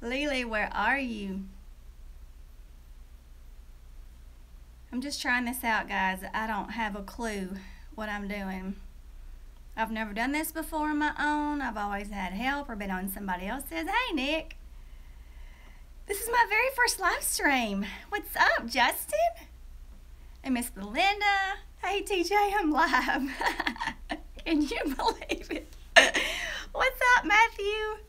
Lily, where are you? I'm just trying this out, guys. I don't have a clue what I'm doing. I've never done this before on my own. I've always had help or been on somebody else's. Hey, Nick. This is my very first live stream. What's up, Justin? And Miss Belinda. Hey, TJ, I'm live. Can you believe it? What's up, Matthew?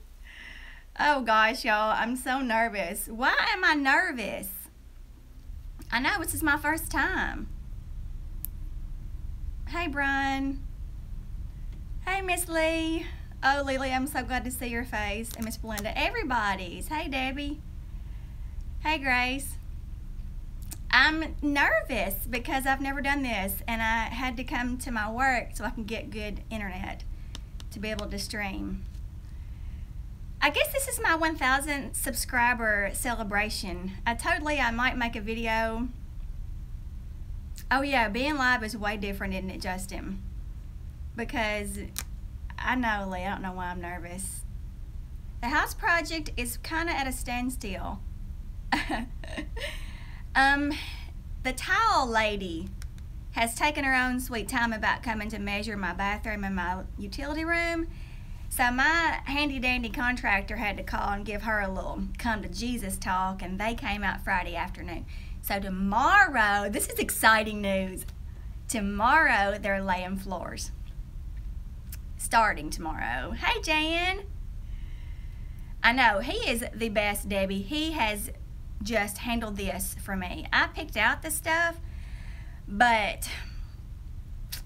Oh, gosh, y'all. I'm so nervous. Why am I nervous? I know, this is my first time. Hey, Brian. Hey, Miss Lee. Oh, Lily, I'm so glad to see your face. And Miss Belinda, everybody's. Hey, Debbie. Hey, Grace. I'm nervous because I've never done this, and I had to come to my work so I can get good internet to be able to stream. I guess this is my 1,000 subscriber celebration. I might make a video. Oh yeah, being live is way different, isn't it, Justin? Because I know, Lee, I don't know why I'm nervous. The house project is kind of at a standstill. The tile lady has taken her own sweet time about coming to measure my bathroom and my utility room. So my handy-dandy contractor had to call and give her a little come to Jesus talk, and they came out Friday afternoon. So tomorrow, this is exciting news. Tomorrow, they're laying floors. Starting tomorrow. Hey, Jan. I know, he is the best, Debbie. He has just handled this for me. I picked out the stuff, but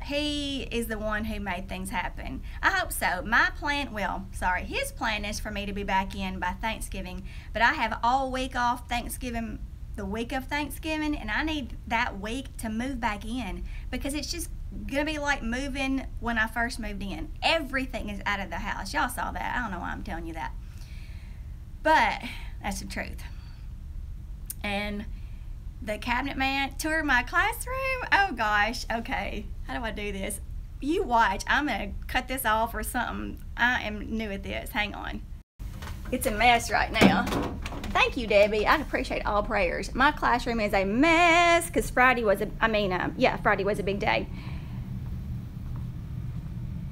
he is the one who made things happen. I hope so. His plan is for me to be back in by Thanksgiving, but I have all week off Thanksgiving, the week of Thanksgiving, and I need that week to move back in because it's just gonna be like moving when I first moved in. Everything is out of the house. Y'all saw that. I don't know why I'm telling you that, but that's the truth. And the cabinet man toured my classroom. Oh gosh, okay. How do I do this? You watch. I'm gonna cut this off or something. I am new at this. Hang on. It's a mess right now. Thank you, Debbie. I appreciate all prayers. My classroom is a mess because Friday was Friday was a big day.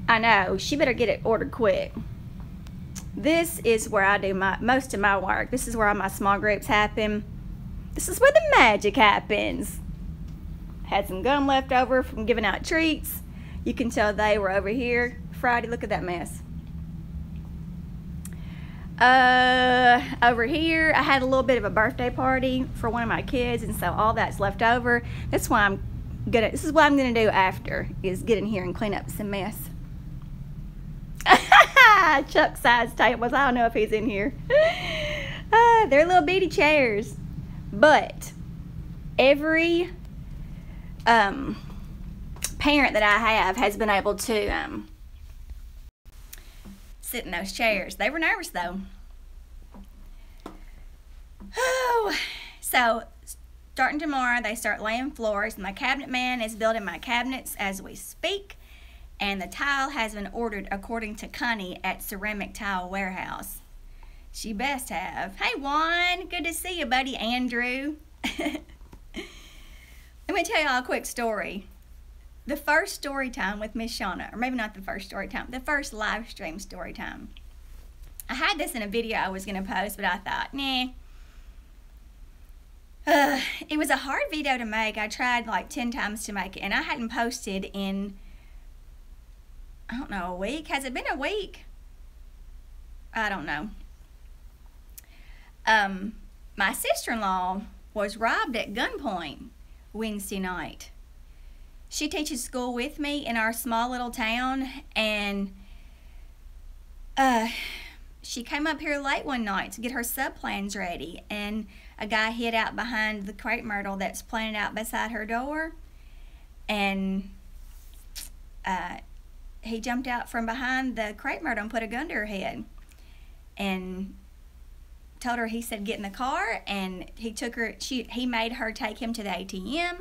I know. She better get it ordered quick. This is where I do most of my work. This is where all my small groups happen. This is where the magic happens. Had some gum left over from giving out treats. You can tell they were over here Friday. Look at that mess. Over here, I had a little bit of a birthday party for one of my kids, and so all that's left over. This is what I'm gonna do after, is get in here and clean up some mess. Chuck size tables. I don't know if he's in here. They're little bitty chairs. But every parent that I have has been able to sit in those chairs. They were nervous though. Oh, so starting tomorrow, they start laying floors. My cabinet man is building my cabinets as we speak, and the tile has been ordered according to Connie at Ceramic Tile Warehouse. She best have. Hey, Juan. Good to see you, buddy. Andrew. Let me tell y'all a quick story. The first story time with Miss Shauna, or maybe not the first story time, the first live stream story time. I had this in a video I was going to post, but I thought, nah. It was a hard video to make. I tried like 10 times to make it, and I hadn't posted in, I don't know, a week. Has it been a week? I don't know. My sister-in-law was robbed at gunpoint Wednesday night. She teaches school with me in our small little town, and she came up here late one night to get her sub-plans ready, and a guy hid out behind the crepe myrtle that's planted out beside her door, and he jumped out from behind the crepe myrtle and put a gun to her head, and told her, he said, get in the car, and he made her take him to the ATM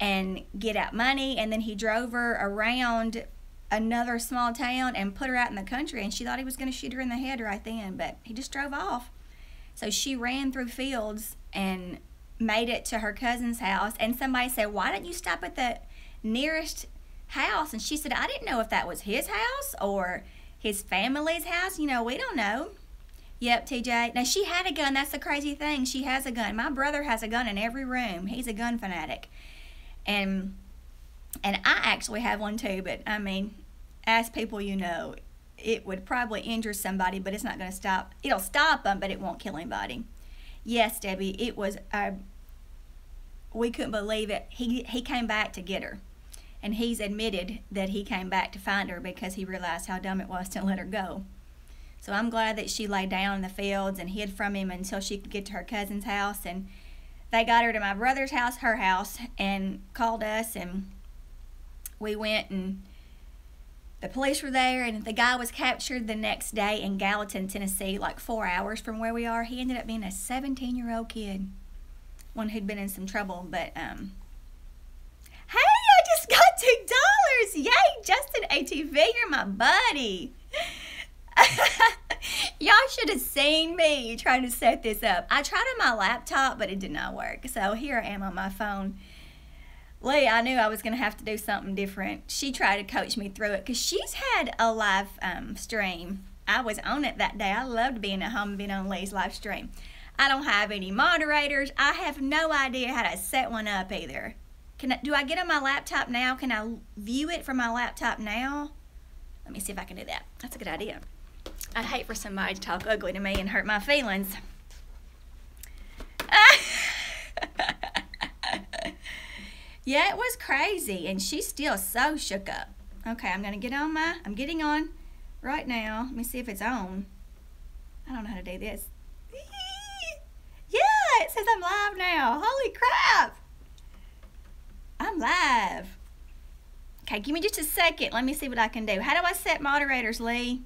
and get out money, and then he drove her around another small town and put her out in the country, and she thought he was going to shoot her in the head right then, but he just drove off. So she ran through fields and made it to her cousin's house, and somebody said, why didn't you stop at the nearest house? And she said, I didn't know if that was his house or his family's house. You know, we don't know. Yep, TJ. Now, she had a gun. That's the crazy thing. She has a gun. My brother has a gun in every room. He's a gun fanatic. And I actually have one too, but I mean, as people you know, it would probably injure somebody, but it's not going to stop. It'll stop them, but it won't kill anybody. Yes, Debbie, it was, we couldn't believe it. He came back to get her. And he's admitted that he came back to find her because he realized how dumb it was to let her go. So I'm glad that she lay down in the fields and hid from him until she could get to her cousin's house. And they got her to my brother's house, her house, and called us, and we went, and the police were there, and the guy was captured the next day in Gallatin, Tennessee, like 4 hours from where we are. He ended up being a 17-year-old kid, one who'd been in some trouble, but, hey, I just got $2! Yay, Justin ATV, you're my buddy. Y'all should have seen me trying to set this up. I tried on my laptop, but it did not work. So here I am on my phone. Lee, I knew I was going to have to do something different. She tried to coach me through it because she's had a live stream. I was on it that day. I loved being at home and being on Lee's live stream. I don't have any moderators. I have no idea how to set one up either. Do I get on my laptop now? Can I view it from my laptop now? Let me see if I can do that. That's a good idea. I'd hate for somebody to talk ugly to me and hurt my feelings. Yeah, it was crazy, and she's still so shook up. Okay, I'm getting on right now. Let me see if it's on. I don't know how to do this. Yeah, it says I'm live now. Holy crap. I'm live. Okay, give me just a second. Let me see what I can do. How do I set moderators, Lee?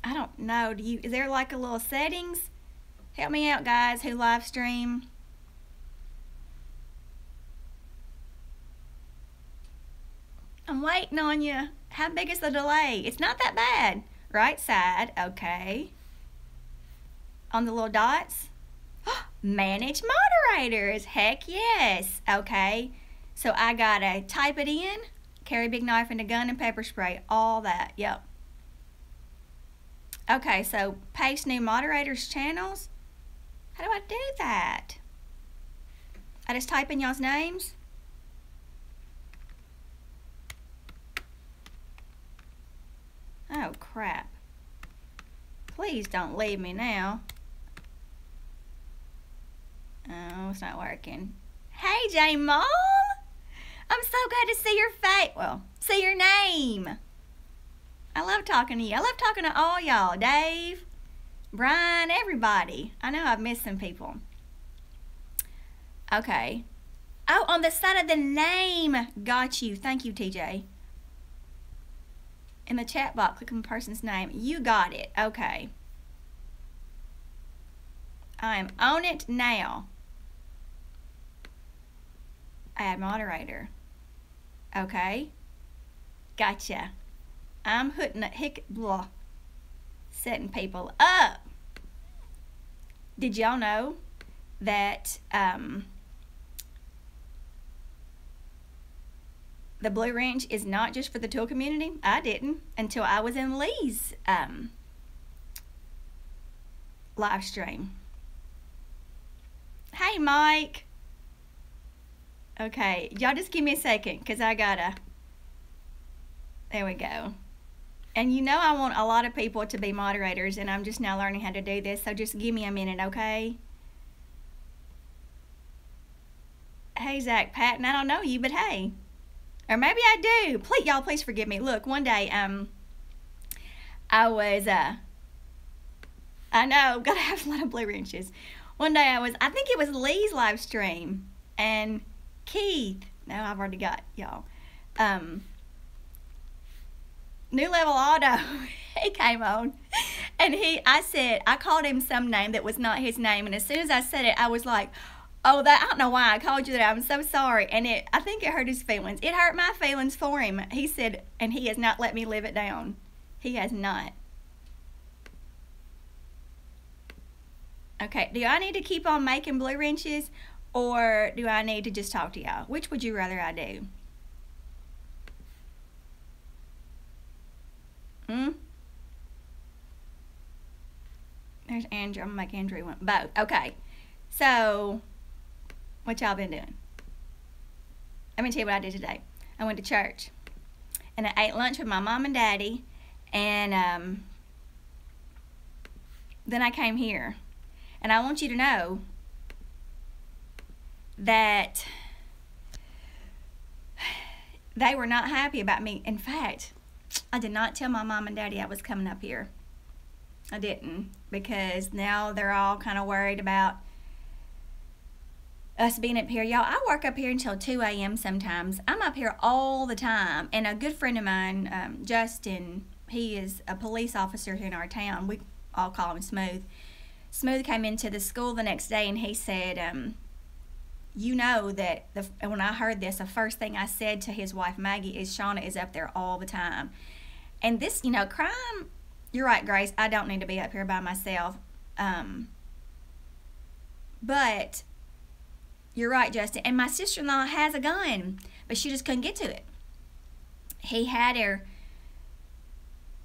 I don't know. Is there like a little settings? Help me out, guys who live stream. I'm waiting on you. How big is the delay? It's not that bad. Right side, okay. On the little dots. Manage moderators. Heck yes. Okay. So I gotta type it in, carry a big knife and a gun and pepper spray. All that. Yep. Okay, so paste new moderators channels. How do I do that? I just type in y'all's names. Oh crap. Please don't leave me now. Oh, it's not working. Hey, J Mom! I'm so glad to see your face. Well, see your name. I love talking to you. I love talking to all y'all. Dave, Brian, everybody. I know I've missed some people. Okay. Oh, on the side of the name. Got you. Thank you, TJ. In the chat box, click on the person's name. You got it. Okay. I am on it now. Add moderator. Okay. Gotcha. I'm setting people up. Did y'all know that the Blue Wrench is not just for the tool community? I didn't until I was in Lee's live stream. Hey, Mike. Okay, y'all just give me a second because I gotta. There we go. And you know I want a lot of people to be moderators, and I'm just now learning how to do this, so just give me a minute, okay? Hey, Zach Patton, I don't know you, but hey. Or maybe I do. Please, y'all, please forgive me. Look, one day, I was, I know, gotta have a lot of Blue Wrenches. One day I think it was Lee's live stream, and Keith, no, I've already got y'all, New Level Auto, he came on, and I called him some name that was not his name, and as soon as I said it, I was like, Oh, that I don't know why I called you that. I'm so sorry. And I think it hurt his feelings. It hurt my feelings for him. He said, and he has not let me live it down. He has not. Okay, do I need to keep on making blue wrenches, or do I need to just talk to y'all? Which would you rather I do? There's Andrew. I'm gonna make Andrew one. Both. Okay. So, what y'all been doing? Let me tell you what I did today. I went to church, and I ate lunch with my mom and daddy, and then I came here. And I want you to know that they were not happy about me. In fact, I did not tell my mom and daddy I was coming up here. I didn't, because now they're all kind of worried about us being up here. Y'all, I work up here until 2 a.m. sometimes. I'm up here all the time. And a good friend of mine, Justin, he is a police officer here in our town. We all call him Smooth. Smooth came into the school the next day, and he said, you know that when I heard this, the first thing I said to his wife Maggie is, Shauna is up there all the time. And this, you know, crime, you're right, Grace, I don't need to be up here by myself. But you're right, Justin. And my sister-in-law has a gun, but she just couldn't get to it. He had her.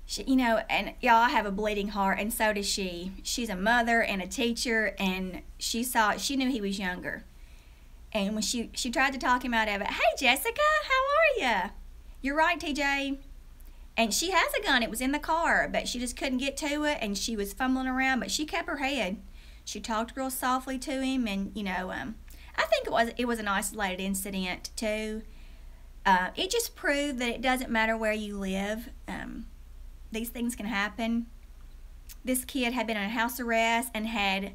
She, you know, and y'all, I have a bleeding heart, and so does she. She's a mother and a teacher, and she knew he was younger. And when she tried to talk him out of it, hey, Jessica, how are you? You're right, TJ. And she has a gun. It was in the car, but she just couldn't get to it, and she was fumbling around, but she kept her head. She talked real softly to him, and, you know, I think it was an isolated incident, too. It just proved that it doesn't matter where you live. These things can happen. This kid had been on house arrest and had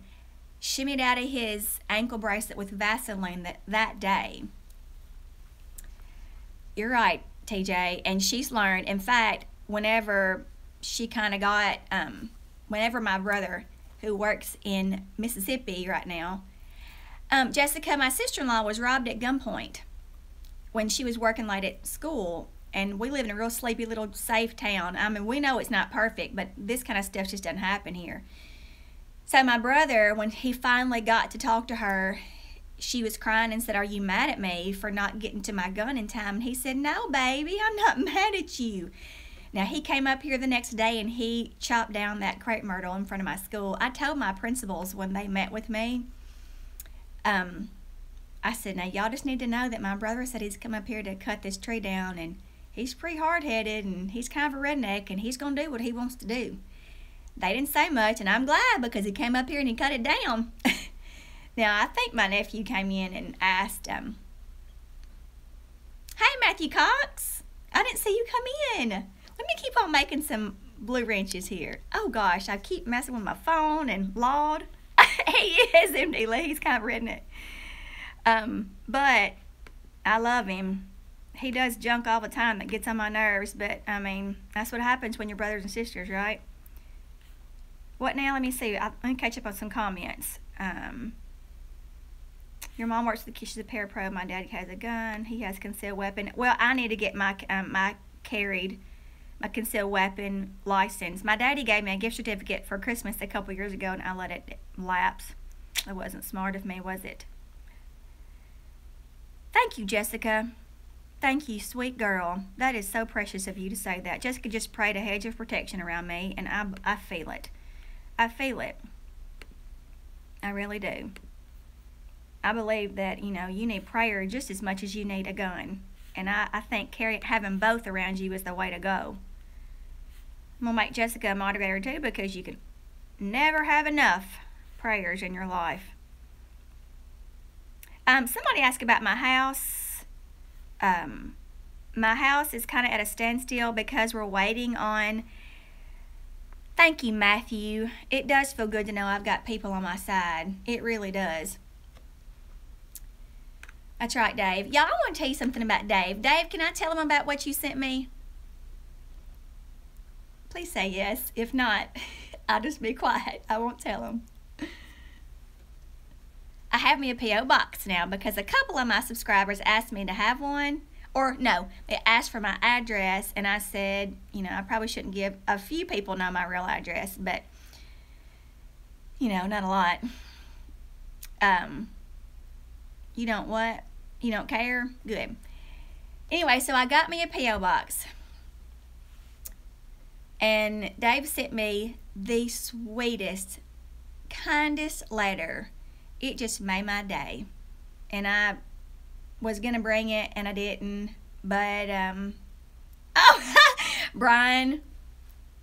shimmied out of his ankle bracelet with Vaseline that day. You're right, TJ. And she's learned. In fact, whenever she kind of got, whenever my brother, who works in Mississippi right now, Jessica, my sister-in-law, was robbed at gunpoint when she was working late at school. And we live in a real sleepy little safe town. I mean, we know it's not perfect, but this kind of stuff just doesn't happen here. So my brother, when he finally got to talk to her, she was crying and said, are you mad at me for not getting to my gun in time? And he said, no, baby, I'm not mad at you. Now, he came up here the next day, and he chopped down that crepe myrtle in front of my school. I told my principals when they met with me, I said, now, y'all just need to know that my brother said he's come up here to cut this tree down, and he's pretty hard-headed, and he's kind of a redneck, and he's going to do what he wants to do. They didn't say much, and I'm glad, because he came up here and he cut it down. Now, I think my nephew came in and asked, hey, Matthew Cox, I didn't see you come in. Let me keep on making some blue wrenches here. Oh, gosh, I keep messing with my phone and Lord. He is, MD Lee. He's kind of redneck. But I love him. He does junk all the time that gets on my nerves, but, I mean, that's what happens when you're brothers and sisters, right? What now? Let me see. Let me catch up on some comments. Your mom works at the she's a parapro. My dad has a gun. He has a concealed weapon. Well, I need to get my concealed weapon license. My daddy gave me a gift certificate for Christmas a couple years ago, and I let it lapse. It wasn't smart of me, was it? Thank you, Jessica. Thank you, sweet girl. That is so precious of you to say that. Jessica just prayed a hedge of protection around me, and I feel it. I feel it. I really do. I believe that, you know, you need prayer just as much as you need a gun. And I think having both around you is the way to go. I'm going to make Jessica a moderator too, because you can never have enough prayers in your life. Somebody asked about my house. My house is kind of at a standstill because we're waiting on... Thank you, Matthew. It does feel good to know I've got people on my side. It really does. That's right, Dave. Y'all, I want to tell you something about Dave. Dave, can I tell him about what you sent me? Please say yes. If not, I'll just be quiet. I won't tell him. I have me a P.O. box now because a couple of my subscribers asked me to have one. Or no, they asked for my address, and I said, you know, I probably shouldn't give. A few people know my real address, but, you know, not a lot. You don't what? You don't care? Good. Anyway, so I got me a P.O. box. And Dave sent me the sweetest, kindest letter. It just made my day. And I was going to bring it, and I didn't. But, oh, Brian,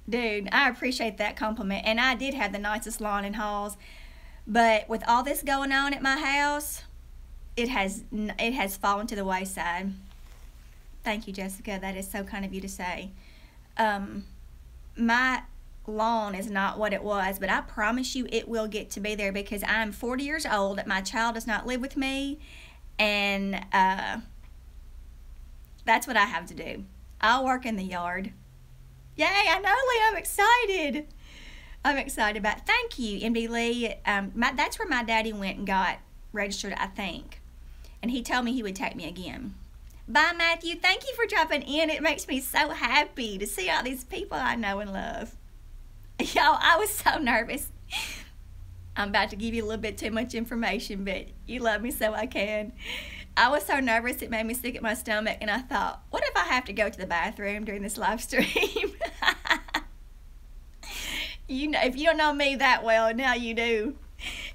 dude, I appreciate that compliment. And I did have the nicest lawn and halls. But with all this going on at my house, it has fallen to the wayside. Thank you, Jessica. That is so kind of you to say. My lawn is not what it was, but I promise you it will get to be there because I'm 40 years old. My child does not live with me, and that's what I have to do. I'll work in the yard. Yay, I know, Lee. I'm excited. I'm excited about it. Thank you, MD Lee. That's where my daddy went and got registered, I think. And he told me he would take me again. Bye, Matthew. Thank you for dropping in. It makes me so happy to see all these people I know and love. Y'all, I was so nervous. I'm about to give you a little bit too much information, but you love me so I can. I was so nervous it made me sick at my stomach, and I thought, what if I have to go to the bathroom during this live stream? You know, if you don't know me that well, now you do.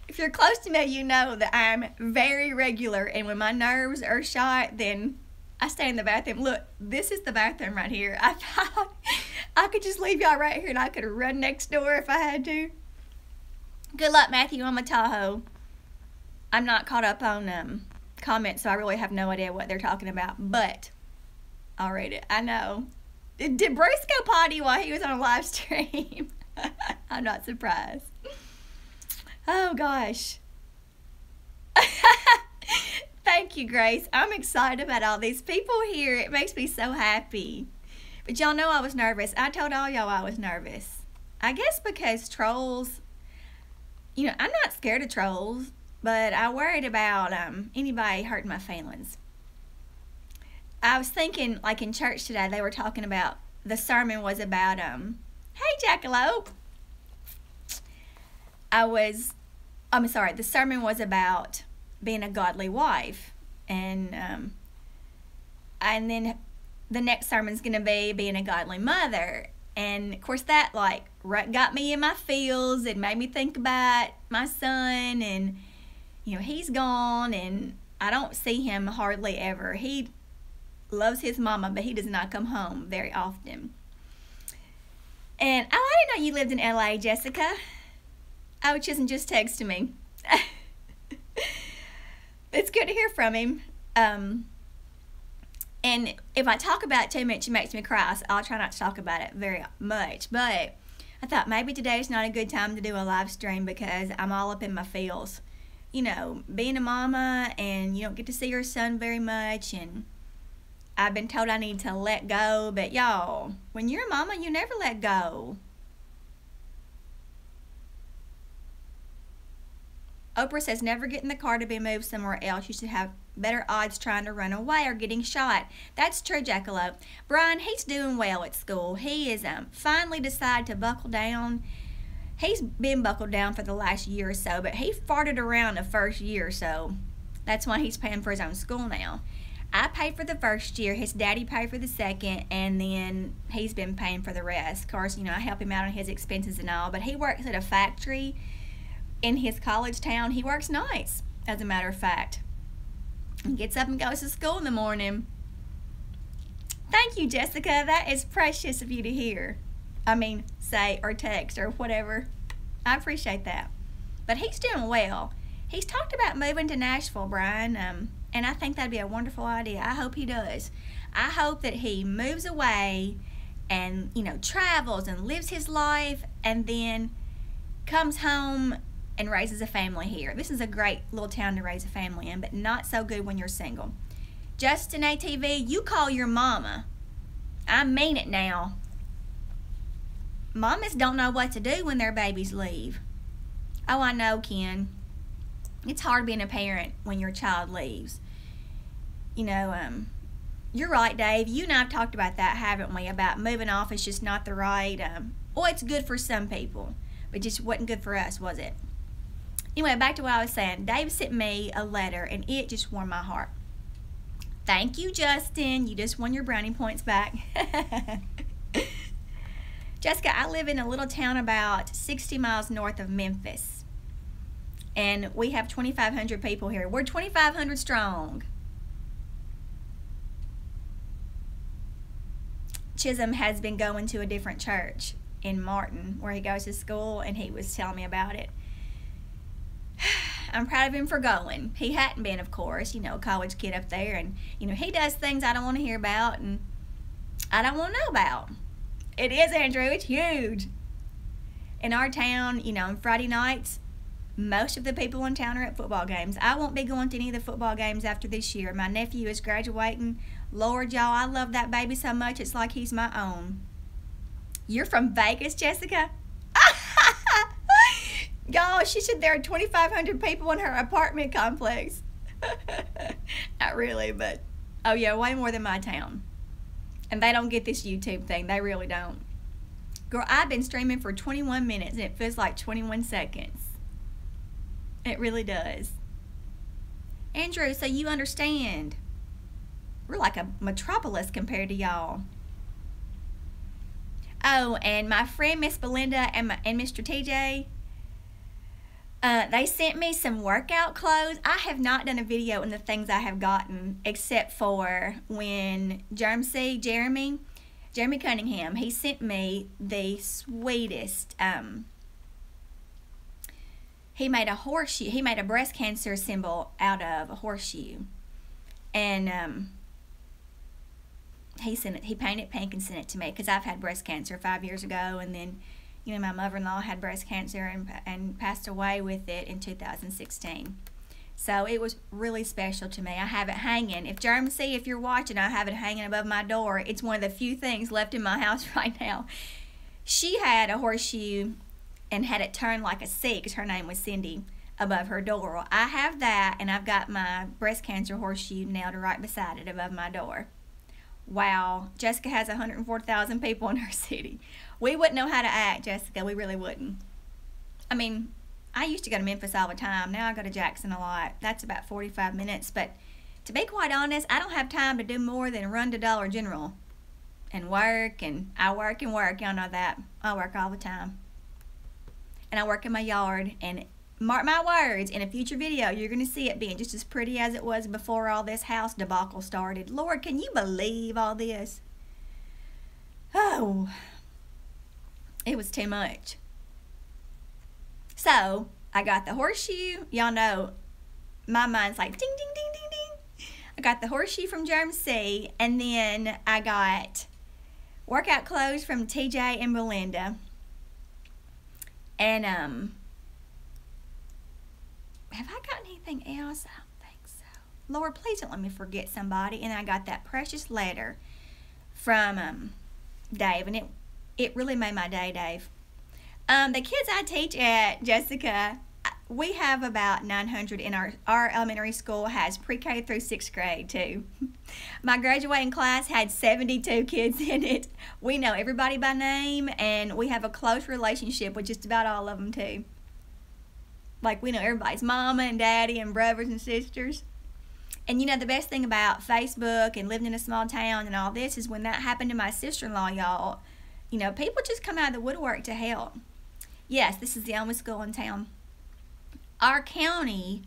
If you're close to me, you know that I'm very regular, and when my nerves are shot, then I stay in the bathroom. Look, this is the bathroom right here. I thought I could just leave y'all right here and I could run next door if I had to. Good luck, Matthew, on my Tahoe. I'm not caught up on comments, so I really have no idea what they're talking about, but I'll read it. I know. Did Bruce go potty while he was on a live stream? I'm not surprised. Oh, gosh. Thank you, Grace. I'm excited about all these people here. It makes me so happy. But y'all know I was nervous. I told all y'all I was nervous. I guess because trolls, you know, I'm not scared of trolls, but I worried about anybody hurting my feelings. I was thinking, like in church today, they were talking about, the sermon was about, hey, Jackalope. The sermon was about being a godly wife, and then the next sermon's gonna be being a godly mother, and of course that like got me in my feels. It made me think about my son, and you know, he's gone and I don't see him hardly ever. He loves his mama, but he does not come home very often. And oh, I didn't know you lived in LA, Jessica. Oh, Chisholm just texted me. It's good to hear from him. And if I talk about it too much, it makes me cry, so I'll try not to talk about it very much. But I thought maybe today's not a good time to do a live stream because I'm all up in my feels. You know, being a mama and you don't get to see your son very much, and I've been told I need to let go, but y'all, when you're a mama, you never let go. Oprah says, never get in the car to be moved somewhere else. You should have better odds trying to run away or getting shot. That's true, Jackalope. Brian, he's doing well at school. He is finally decided to buckle down. He's been buckled down for the last year or so, but he farted around the first year or so. That's why he's paying for his own school now. I paid for the first year, his daddy paid for the second, and then he's been paying for the rest. Of course, you know, I help him out on his expenses and all, but he works at a factory in his college town. He works nights, as a matter of fact. He gets up and goes to school in the morning. Thank you, Jessica. That is precious of you to hear. I mean, say or text or whatever. I appreciate that. But he's doing well. He's talked about moving to Nashville, Brian, and I think that'd be a wonderful idea. I hope he does. I hope that he moves away and, you know, travels and lives his life and then comes home and raises a family here. This is a great little town to raise a family in, but not so good when you're single. Justin ATV, you call your mama. I mean it now. Mamas don't know what to do when their babies leave. Oh, I know, Ken. It's hard being a parent when your child leaves. You know, you're right, Dave. You and I have talked about that, haven't we? About moving off is just not the right, well, it's good for some people, but just wasn't good for us, was it? Anyway, back to what I was saying. Dave sent me a letter, and it just warmed my heart. Thank you, Justin. You just won your brownie points back. Jessica, I live in a little town about 60 miles north of Memphis, and we have 2,500 people here. We're 2,500 strong. Chisholm has been going to a different church in Martin where he goes to school, and he was telling me about it. I'm proud of him for going. He hadn't been, of course, you know, a college kid up there, and, you know, he does things I don't want to hear about and I don't want to know about. It is, Andrew. It's huge. In our town, you know, on Friday nights, most of the people in town are at football games. I won't be going to any of the football games after this year. My nephew is graduating. Lord, y'all, I love that baby so much, it's like he's my own. You're from Vegas, Jessica? Y'all, she said there are 2,500 people in her apartment complex. Not really, but, oh yeah, way more than my town. And they don't get this YouTube thing. They really don't. Girl, I've been streaming for 21 minutes, and it feels like 21 seconds. It really does. Andrew, so you understand. We're like a metropolis compared to y'all. Oh, and my friend Miss Belinda and Mr. TJ, they sent me some workout clothes. I have not done a video on the things I have gotten, except for when Jeremy Cunningham, he sent me the sweetest, he made a horseshoe, he made a breast cancer symbol out of a horseshoe, and he sent it, he painted pink and sent it to me, because I've had breast cancer 5 years ago, and then, you know, my mother-in-law had breast cancer and passed away with it in 2016. So it was really special to me. I have it hanging. If Jeremy, if you're watching, I have it hanging above my door. It's one of the few things left in my house right now. She had a horseshoe and had it turned like a C, because her name was Cindy, above her door. Well, I have that, and I've got my breast cancer horseshoe nailed right beside it above my door. Wow, Jessica has 104,000 people in her city. We wouldn't know how to act, Jessica. We really wouldn't. I mean, I used to go to Memphis all the time. Now I go to Jackson a lot. That's about 45 minutes. But to be quite honest, I don't have time to do more than run to Dollar General and work. And I work and work. Y'all know that. I work all the time. And I work in my yard. And mark my words, in a future video, you're going to see it being just as pretty as it was before all this house debacle started. Lord, can you believe all this? Oh, it was too much. So, I got the horseshoe. Y'all know, my mind's like ding, ding, ding, ding, ding. I got the horseshoe from Germ C, and then I got workout clothes from TJ and Belinda. And, have I gotten anything else? I don't think so. Lord, please don't let me forget somebody. And I got that precious letter from Dave, and it really made my day, Dave. The kids I teach at, Jessica, we have about 900 in our elementary school has pre-K through 6th grade too. My graduating class had 72 kids in it. We know everybody by name, and we have a close relationship with just about all of them too. Like, we know everybody's mama and daddy and brothers and sisters. And you know, the best thing about Facebook and living in a small town and all this is when that happened to my sister-in-law, y'all, you know, people just come out of the woodwork to help. Yes, this is the only school in town. Our county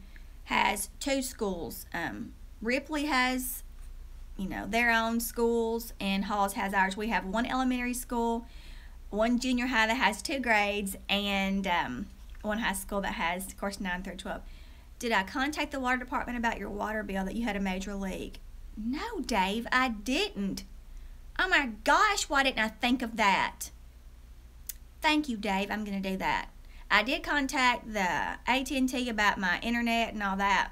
has 2 schools. Ripley has, you know, their own schools, and Halls has ours. We have 1 elementary school, 1 junior high that has 2 grades, and 1 high school that has, of course, 9 through 12. Did I contact the water department about your water bill that you had a major leak? No, Dave, I didn't. Oh my gosh, why didn't I think of that? Thank you, Dave. I'm going to do that. I did contact the AT&T about my internet and all that.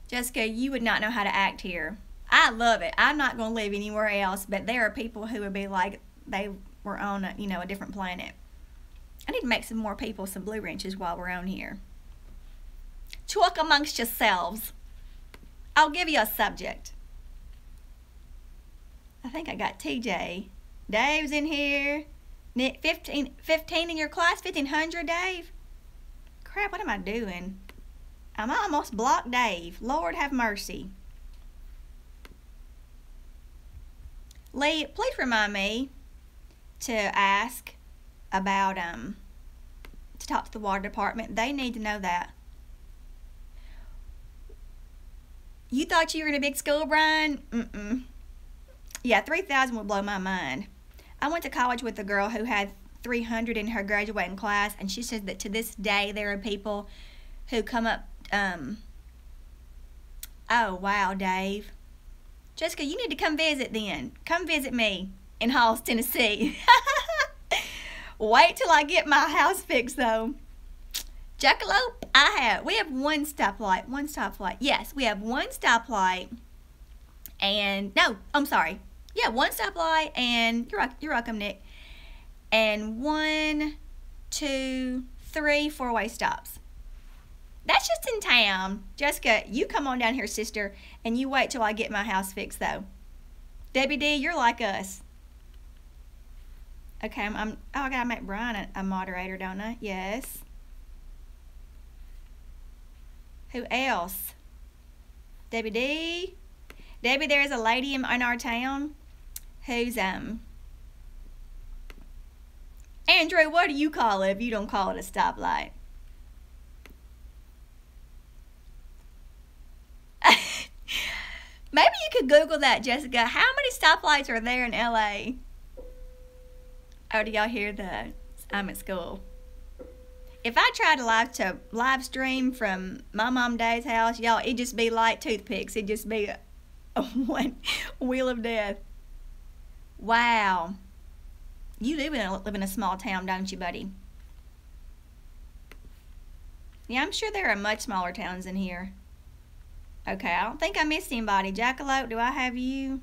Jessica, you would not know how to act here. I love it. I'm not going to live anywhere else, but there are people who would be like they were on a different planet. I need to make some more people some blue wrenches while we're on here. Talk amongst yourselves. I'll give you a subject. I think I got TJ. Dave's in here. Nick, 15 in your class? 1,500, Dave? Crap, what am I doing? I'm almost blocked Dave. Lord have mercy. Lee, please remind me to ask about, to talk to the water department. They need to know that. You thought you were in a big school, Brian? Mm-mm. Yeah, 3,000 would blow my mind. I went to college with a girl who had 300 in her graduating class, and she said that to this day there are people who come up, oh, wow, Dave. Jessica, you need to come visit then. Come visit me in Halls, Tennessee. Wait till I get my house fixed, though. Jackalope, we have one stoplight. Yes, we have one stoplight. And, no, I'm sorry. Yeah, one stoplight, and you're welcome, Nick. And 1, 2, 3 four-way stops. That's just in town. Jessica, you come on down here, sister, and you wait till I get my house fixed, though. Debbie D, you're like us. Okay, I gotta make Brian a moderator, don't I? Yes. Who else? Debbie D. Debbie, there's a lady in our town who's, Andrew, what do you call it if you don't call it a stoplight? Maybe you could Google that, Jessica. How many stoplights are there in LA? Oh, do y'all hear that? I'm at school. If I tried to live stream from my mom Dad's house, y'all, it'd just be like toothpicks. It'd just be a one wheel of death. Wow. You live in a small town, don't you, buddy? Yeah, I'm sure there are much smaller towns than here. Okay, I don't think I missed anybody. Jackalope, do I have you?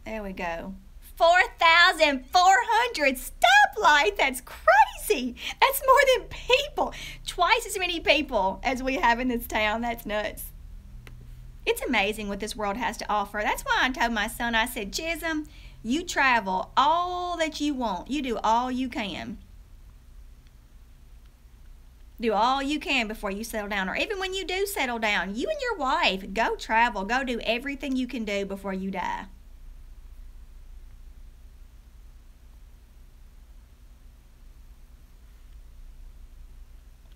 There we go. 4,400 stoplights. That's crazy. That's more than people. Twice as many people as we have in this town. That's nuts. It's amazing what this world has to offer. That's why I told my son, I said, Chisholm, you travel all that you want. You do all you can. Do all you can before you settle down. Or even when you do settle down, you and your wife, go travel. Go do everything you can do before you die.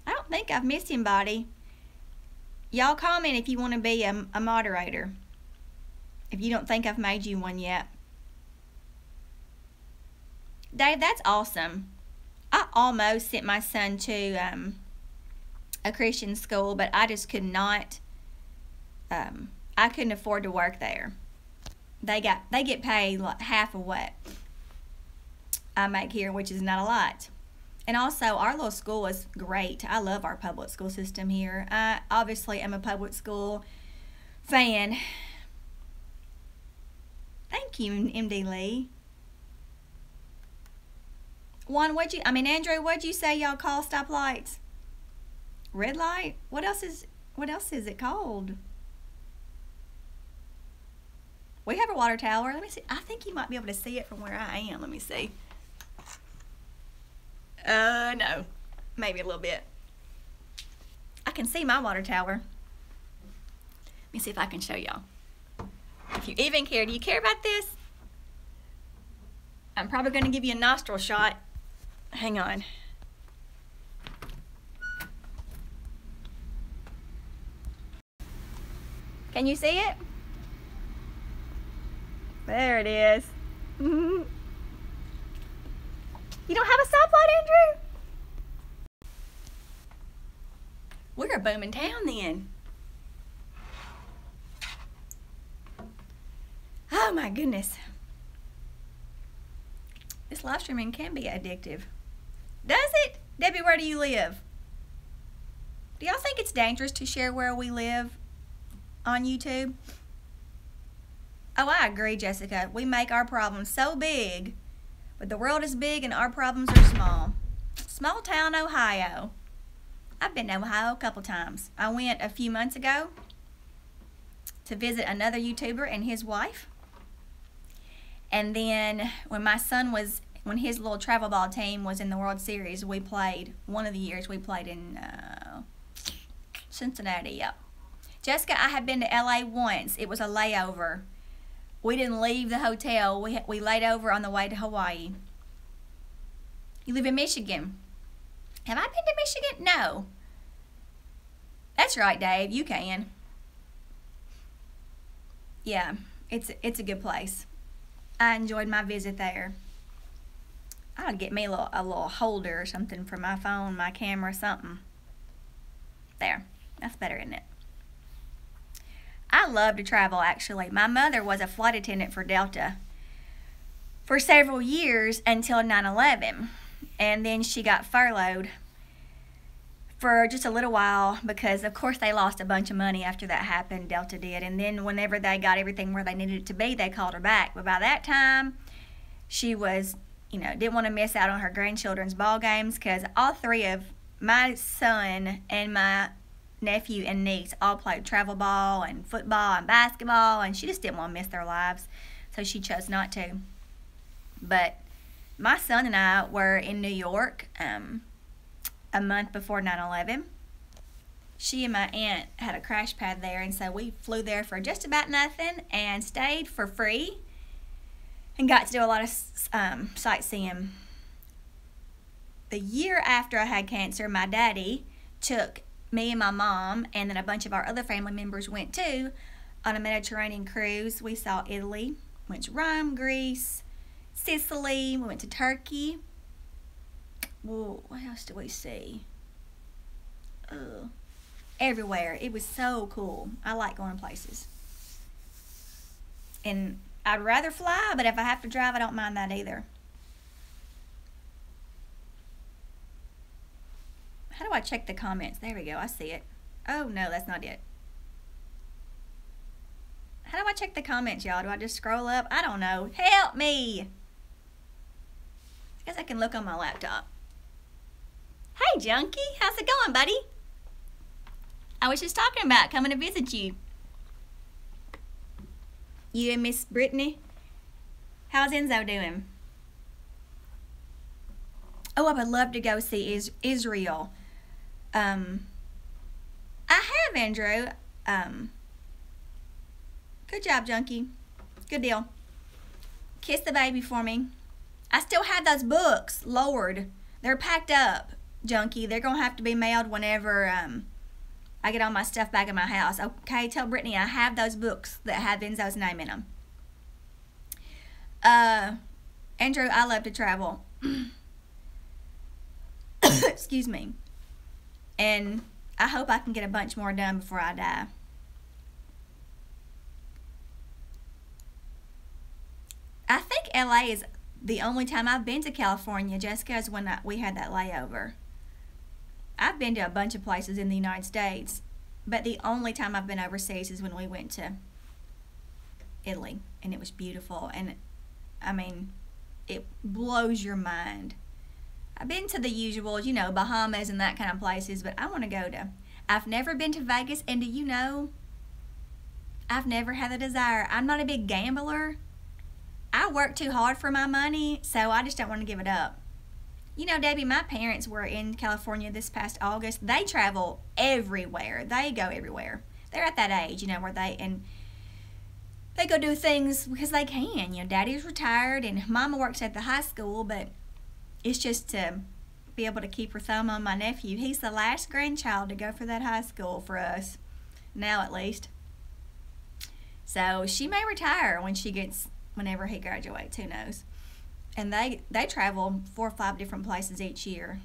I don't think I've missed anybody. Y'all comment if you want to be a moderator. If you don't think I've made you one yet. Dave, that's awesome. I almost sent my son to a Christian school, but I just could not. I couldn't afford to work there. They get paid like half of what I make here, which is not a lot. And also, our little school is great. I love our public school system here. I obviously am a public school fan. Thank you, MD Lee. Andrew, what'd you say y'all call stoplights? Red light? What else is it called? We have a water tower. Let me see. I think you might be able to see it from where I am. Let me see. No. Maybe a little bit. I can see my water tower. Let me see if I can show y'all. If you even care. Do you care about this? I'm probably going to give you a nostril shot. Hang on. Can you see it? There it is. You don't have a stoplight, Andrew? We're a booming town then. Oh my goodness. This live streaming can be addictive. Does it? Debbie, where do you live? Do y'all think it's dangerous to share where we live on YouTube? Oh, I agree, Jessica. We make our problems so big, but the world is big and our problems are small. Small town Ohio. I've been to Ohio a couple times. I went a few months ago to visit another YouTuber and his wife. And then when when his little travel ball team was in the World Series, we played, one of the years we played in Cincinnati, yep. Jessica, I had been to LA once. It was a layover. We didn't leave the hotel. We laid over on the way to Hawaii. You live in Michigan. Have I been to Michigan? No. That's right, Dave. You can. Yeah, it's a good place. I enjoyed my visit there. I ought to get me a little holder or something for my phone, my camera, something. There. That's better, isn't it? I love to travel, actually. My mother was a flight attendant for Delta for several years until 9/11. And then she got furloughed for just a little while because, of course, they lost a bunch of money after that happened, Delta did. And then whenever they got everything where they needed it to be, they called her back. But by that time, she was, didn't want to miss out on her grandchildren's ball games because all three of my son and my nephew and niece all played travel ball and football and basketball, and she just didn't want to miss their lives, so she chose not to. But my son and I were in New York a month before 9/11. She and my aunt had a crash pad there, and so we flew there for just about nothing and stayed for free and got to do a lot of sightseeing. The year after I had cancer, my daddy took me and my mom, and then a bunch of our other family members went too, on a Mediterranean cruise. We saw Italy, went to Rome, Greece, Sicily, we went to Turkey. Whoa, what else did we see? Everywhere. It was so cool. I like going places. And I'd rather fly, but if I have to drive, I don't mind that either. How do I check the comments? There we go. I see it. Oh, no, that's not it. How do I check the comments, y'all? Do I just scroll up? I don't know. Help me. I guess I can look on my laptop. Hey, Junkie. How's it going, buddy? I was just talking about coming to visit you. You and Miss Brittany? How's Enzo doing? Oh, I would love to go see Israel. I have, Andrew. Good job, Junkie. Good deal. Kiss the baby for me. I still have those books. Lord, they're packed up, Junkie. They're going to have to be mailed whenever I get all my stuff back in my house. Okay, tell Brittany I have those books that have Enzo's name in them. Andrew, I love to travel. Excuse me. And I hope I can get a bunch more done before I die. I think LA is the only time I've been to California, Jessica, is when we had that layover. I've been to a bunch of places in the United States, but the only time I've been overseas is when we went to Italy, and it was beautiful. And I mean, it blows your mind. I've been to the usuals, Bahamas and that kind of places, but I want to go to. I've never been to Vegas, and do you know, I've never had the desire. I'm not a big gambler. I work too hard for my money, so I just don't want to give it up. Debbie, my parents were in California this past August. They travel everywhere. They go everywhere. They're at that age, where they go do things because they can. Daddy's retired, and Mama works at the high school, but it's just to be able to keep her thumb on my nephew. He's the last grandchild to go for that high school for us, now at least. So she may retire whenever he graduates, who knows. And they travel 4 or 5 different places each year.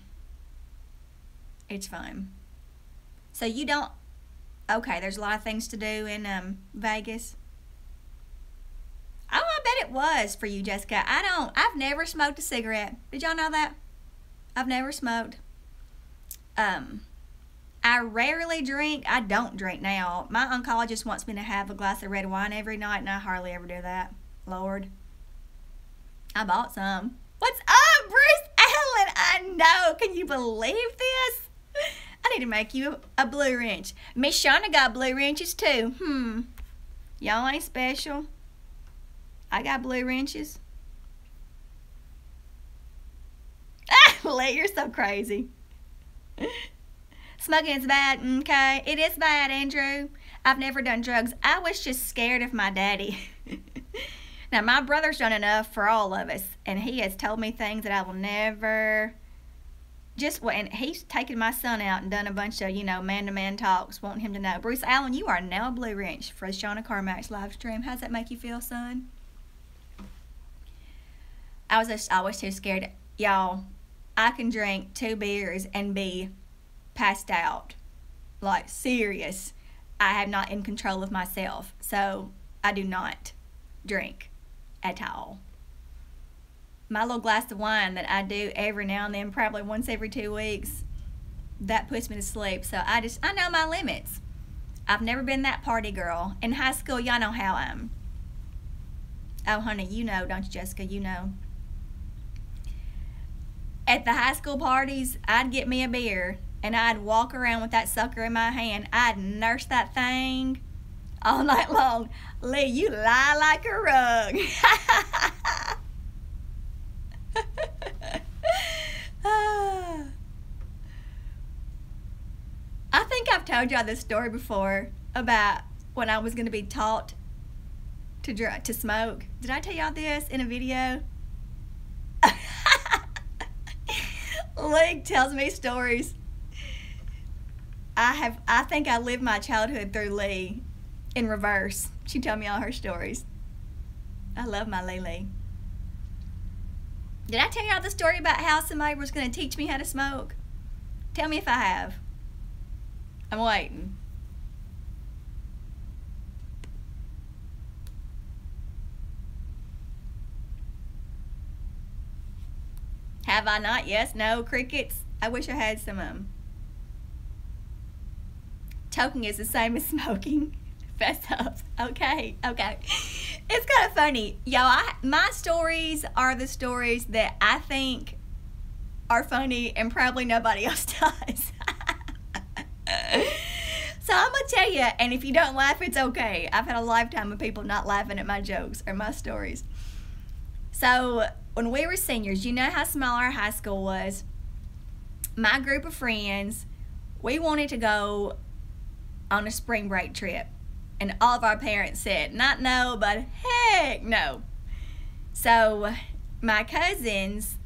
It's fun. So you don't, okay, there's a lot of things to do in Vegas. Oh, I bet it was for you, Jessica. I've never smoked a cigarette. Did y'all know that? I've never smoked. I rarely drink. I don't drink now. My oncologist wants me to have a glass of red wine every night, and I hardly ever do that. Lord. I bought some. What's up, Bruce Allen? I know. Can you believe this? I need to make you a blue wrench. Miss Shauna got blue wrenches too. Y'all ain't special. I got blue wrenches. Lee, you're so crazy. Smoking is bad. Okay, it is bad, Andrew. I've never done drugs. I was just scared of my daddy. Now, my brother's done enough for all of us, and he has told me things that I will never... and he's taken my son out and done a bunch of, man-to-man talks, wanting him to know. Bruce Allen, you are now a blue wrench for Shauna Carmack's live stream. How's that make you feel, son? I was too scared. Y'all, I can drink 2 beers and be passed out. Like, serious. I am not in control of myself. So, I do not drink at all. My little glass of wine that I do every now and then, probably once every 2 weeks, that puts me to sleep. So, I know my limits. I've never been that party girl. In high school, y'all know how I am. Oh, honey, you know, don't you, Jessica? You know. At the high school parties, I'd get me a beer, and I'd walk around with that sucker in my hand. I'd nurse that thing all night long. Lee, you lie like a rug. I think I've told y'all this story before about when I was going to be taught to smoke. Did I tell y'all this in a video? Lee tells me stories. I think I lived my childhood through Lee in reverse. She told me all her stories. I love my Lee. Did I tell y'all the story about how somebody was going to teach me how to smoke? Tell me if I have. I'm waiting. Have I not? Yes, no, crickets. I wish I had some of them. Toking is the same as smoking. Fess up. Okay. It's kind of funny. Y'all, my stories are the stories that I think are funny and probably nobody else does. So I'm going to tell you, and if you don't laugh, it's okay. I've had a lifetime of people not laughing at my jokes or my stories. So when we were seniors, you know how small our high school was. My group of friends, we wanted to go on a spring break trip. And all of our parents said, not no, but heck no. So my cousin's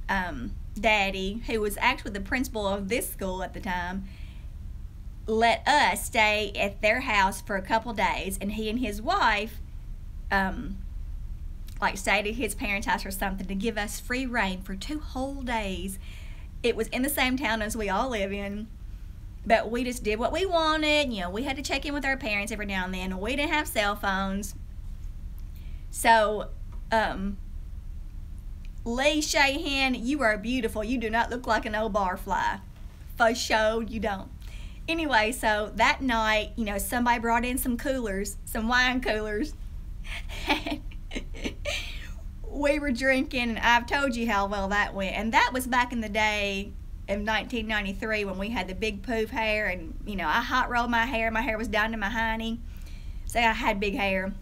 daddy, who was actually the principal of this school at the time, let us stay at their house for a couple days. And he and his wife stayed at his parents' house or something to give us free reign for 2 whole days. It was in the same town as we all live in. But we just did what we wanted. You know, we had to check in with our parents every now and then. We didn't have cell phones. So, Lee Shahan, you are beautiful. You do not look like an old barfly. For sure, you don't. Anyway, so that night, you know, somebody brought in some coolers, some wine coolers. And we were drinking, and I've told you how well that went. And that was back in the day in 1993 when we had the big poof hair, and you know, I hot rolled my hair was down to my hiney, so I had big hair.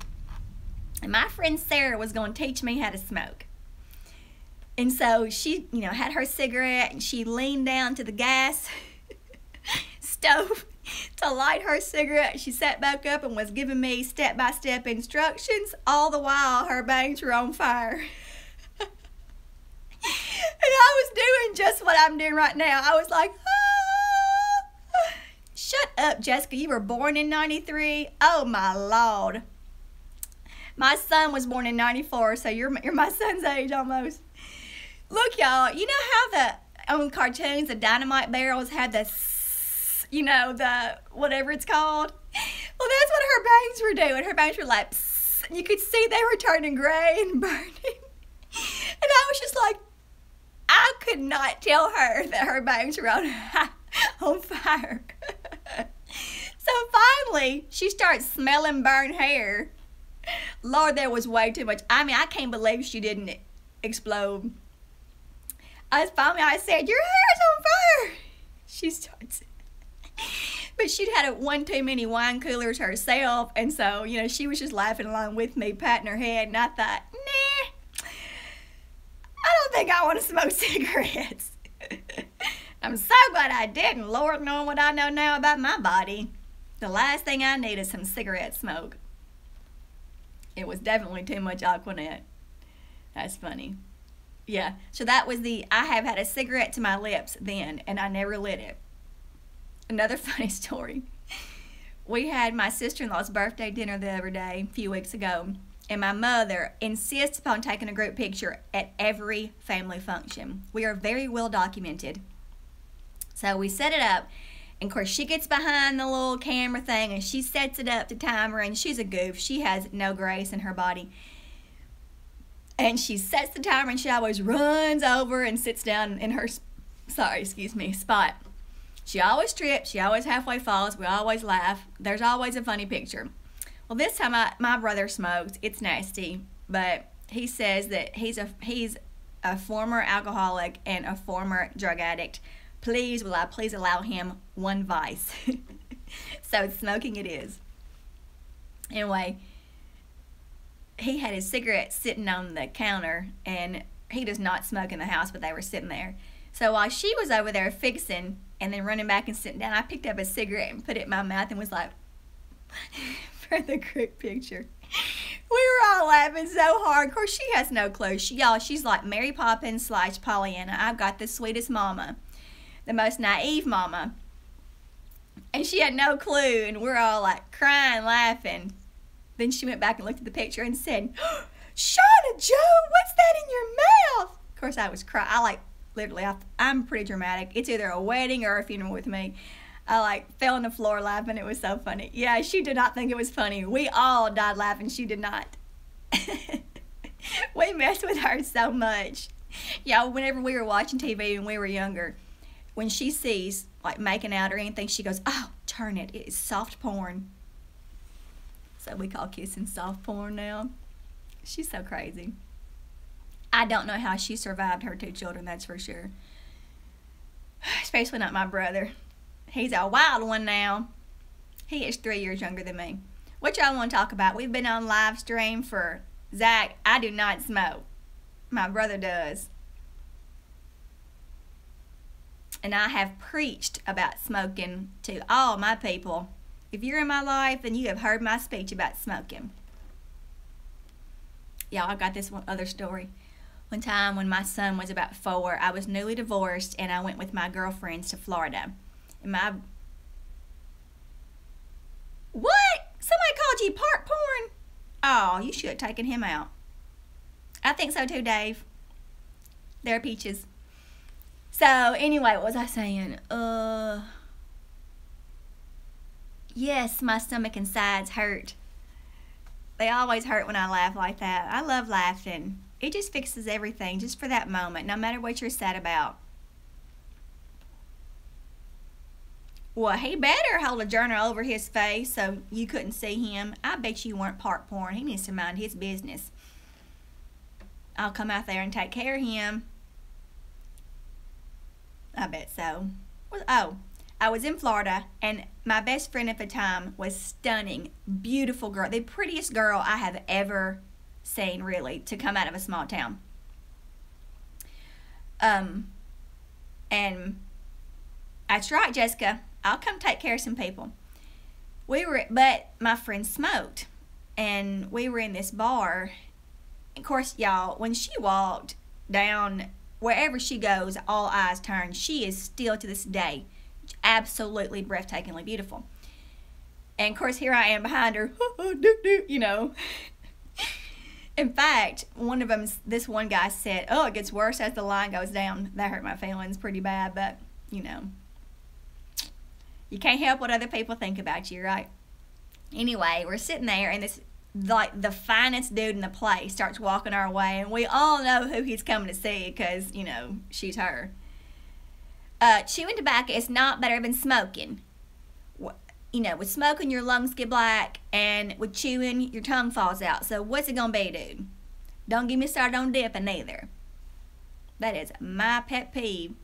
And my friend Sarah was going to teach me how to smoke, and so she, you know, had her cigarette and she leaned down to the gas stove to light her cigarette. She sat back up and was giving me step-by-step instructions. All the while her bangs were on fire. And I was doing just what I'm doing right now. I was like, ah. Shut up, Jessica. You were born in 93? Oh, my Lord. My son was born in 94, so you're my son's age almost. Look, y'all, you know how on cartoons, the dynamite barrels had the, you know, the whatever it's called? Well, that's what her bangs were doing. Her bangs were like, you could see they were turning gray and burning. And I was just like, I could not tell her that her bangs were on fire. So finally, she starts smelling burnt hair. Lord, there was way too much. I mean, I can't believe she didn't explode. I said, your hair's on fire. She starts. But she'd had one too many wine coolers herself, and so, you know, she was just laughing along with me, patting her head, and I thought, nah, I don't think I want to smoke cigarettes. I'm so glad I didn't. Lord, knowing what I know now about my body, the last thing I need is some cigarette smoke. It was definitely too much Aquanet. That's funny. Yeah, so that was I have had a cigarette to my lips then, and I never lit it. Another funny story. We had my sister-in-law's birthday dinner the other day, a few weeks ago, and my mother insists upon taking a group picture at every family function. We are very well documented. So we set it up, and of course she gets behind the little camera thing, and she sets it up to timer, and she's a goof. She has no grace in her body. And she sets the timer, and she always runs over and sits down in her, spot. She always trips, she always halfway falls, we always laugh. There's always a funny picture. Well, this time my brother smoked. It's nasty, but he says that he's a former alcoholic and a former drug addict. Please, will I please allow him one vice? So smoking it is. Anyway, he had his cigarette sitting on the counter, and he does not smoke in the house, but they were sitting there. So while she was over there fixing and then running back and sitting down, I picked up a cigarette and put it in my mouth and was like, for the group picture. We were all laughing so hard. Of course, she has no clue. She's like Mary Poppins / Pollyanna. I've got the sweetest mama, the most naive mama. And she had no clue, and we're all like crying, laughing. Then she went back and looked at the picture and said, Shauna Joe, what's that in your mouth? Of course, I was crying. Literally, I'm pretty dramatic. It's either a wedding or a funeral with me. I fell on the floor laughing. It was so funny. Yeah, she did not think it was funny. We all died laughing. She did not. We messed with her so much. Yeah, whenever we were watching TV when we were younger, when she sees making out or anything, she goes, oh, turn it. It is soft porn. So we call kissing soft porn now. She's so crazy. I don't know how she survived her 2 children, that's for sure. Especially not my brother. He's a wild one now. He is 3 years younger than me. What y'all want to talk about? We've been on live stream for Zach. I do not smoke. My brother does. And I have preached about smoking to all my people. If you're in my life, then you have heard my speech about smoking. Y'all, I got this one other story. One time when my son was about 4, I was newly divorced, and I went with my girlfriends to Florida. And What? Somebody called you part porn? Oh, you should have taken him out. I think so too, Dave. They're peaches. So, anyway, what was I saying? Yes, my stomach and sides hurt. They always hurt when I laugh like that. I love laughing. It just fixes everything, just for that moment, no matter what you're sad about. Well, he better hold a journal over his face so you couldn't see him. I bet you weren't part porn. He needs to mind his business. I'll come out there and take care of him. I bet so. Oh, I was in Florida, and my best friend at the time was stunning, beautiful girl, the prettiest girl I have ever seen, really, to come out of a small town. And that's right, Jessica. I'll come take care of some people. But my friend smoked, and we were in this bar. Of course, y'all, when she walked down, wherever she goes, all eyes turn. She is still to this day absolutely breathtakingly beautiful. And of course, here I am behind her, you know. In fact, one of them, this one guy said, oh, it gets worse as the line goes down. That hurt my feelings pretty bad, but, you know, you can't help what other people think about you, right? Anyway, we're sitting there, and this, the finest dude in the place starts walking our way, and we all know who he's coming to see because, you know, she's her. Chewing tobacco is not better than smoking. You know, with smoking, your lungs get black, and with chewing, your tongue falls out. So what's it gonna be, dude? Don't get me started on dipping either. That is my pet peeve.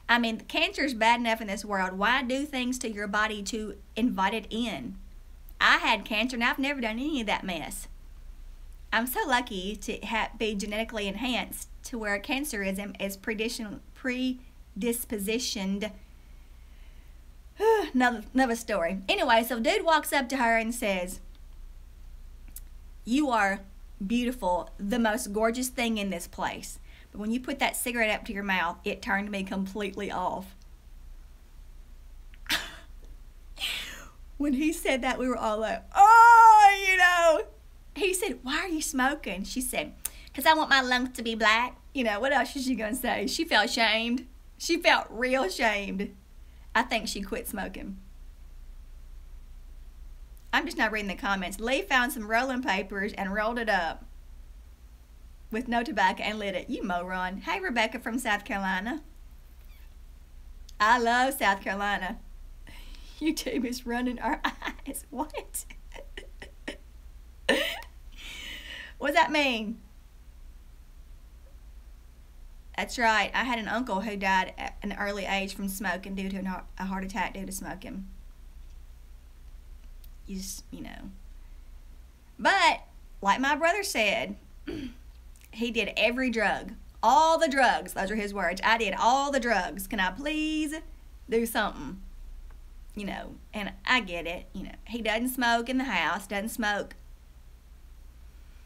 I mean, cancer is bad enough in this world. Why do things to your body to invite it in? I had cancer, and I've never done any of that mess. I'm so lucky to be genetically enhanced to where cancerism is predispositioned. Another story. Anyway, so dude walks up to her and says, "You are beautiful, the most gorgeous thing in this place. But when you put that cigarette up to your mouth, it turned me completely off." When he said that, we were all like, oh, you know. He said, "Why are you smoking?" She said, "Because I want my lungs to be black." You know, what else is she going to say? She felt shamed. She felt real shamed. I think she quit smoking. I'm just not reading the comments. Lee found some rolling papers and rolled it up with no tobacco and lit it. You moron. Hey, Rebecca from South Carolina. I love South Carolina. YouTube is running our eyes. What? What does that mean? That's right. I had an uncle who died at an early age from smoking due to a heart attack due to smoking. You know. But, like my brother said, he did every drug. All the drugs. Those are his words. I did all the drugs. Can I please do something? You know, and I get it. You know, he doesn't smoke in the house, doesn't smoke.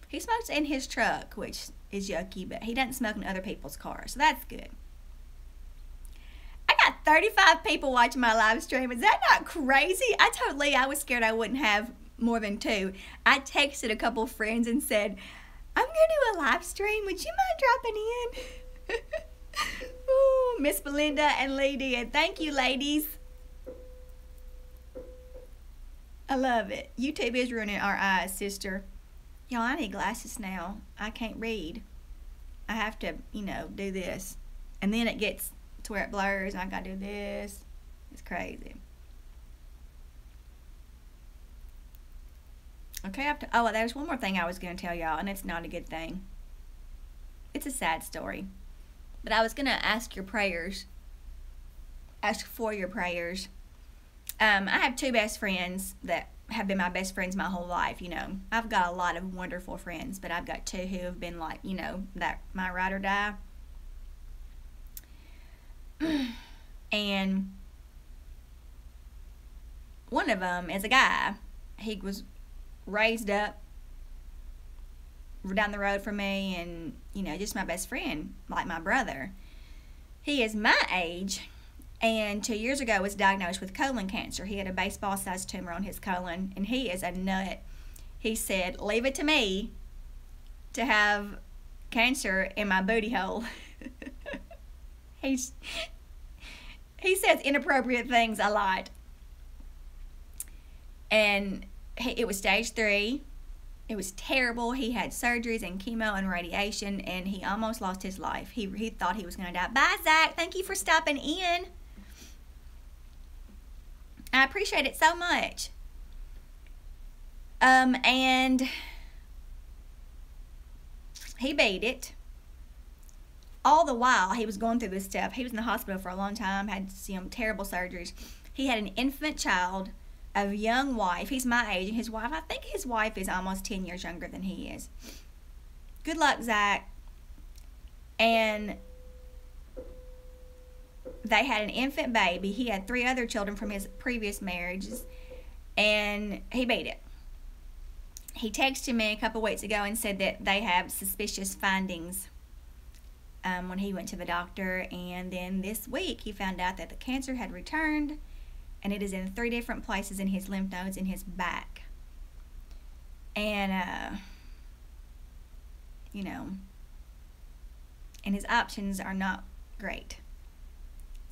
He smokes in his truck, which is yucky, but he doesn't smoke in other people's cars, so that's good. I got 35 people watching my live stream. Is that not crazy? I told Lee I was scared I wouldn't have more than 2. I texted a couple friends and said, "I'm going to do a live stream. Would you mind dropping in?" Ooh, Miss Belinda and Lee did. Thank you, ladies. I love it. YouTube is ruining our eyes, sister. Y'all, I need glasses now. I can't read. I have to, you know, do this. And then it gets to where it blurs and I gotta do this. It's crazy. Okay, oh, there's one more thing I was gonna tell y'all, and it's not a good thing. It's a sad story. But I was gonna ask your prayers. Ask for your prayers. I have 2 best friends that have been my best friends my whole life, you know. I've got a lot of wonderful friends, but I've got 2 who have been like, you know, that my ride or die. And one of them is a guy. He was raised up down the road from me and, you know, just my best friend, like my brother. He is my age. And 2 years ago was diagnosed with colon cancer. He had a baseball-sized tumor on his colon, and he is a nut. He said, "Leave it to me to have cancer in my booty hole." He says inappropriate things a lot. And it was stage 3. It was terrible. He had surgeries and chemo and radiation, and he almost lost his life. He thought he was going to die. Bye, Zach. Thank you for stopping in. I appreciate it so much. And he beat it. All the while he was going through this stuff, he was in the hospital for a long time, had some terrible surgeries. He had an infant child, a young wife. He's my age, and his wife, I think his wife is almost 10 years younger than he is. Good luck, Zach. And they had an infant baby. He had 3 other children from his previous marriages, and he beat it. He texted me a couple weeks ago and said that they have suspicious findings when he went to the doctor, and then this week he found out that the cancer had returned, and it is in 3 different places in his lymph nodes in his back. And, you know, and his options are not great.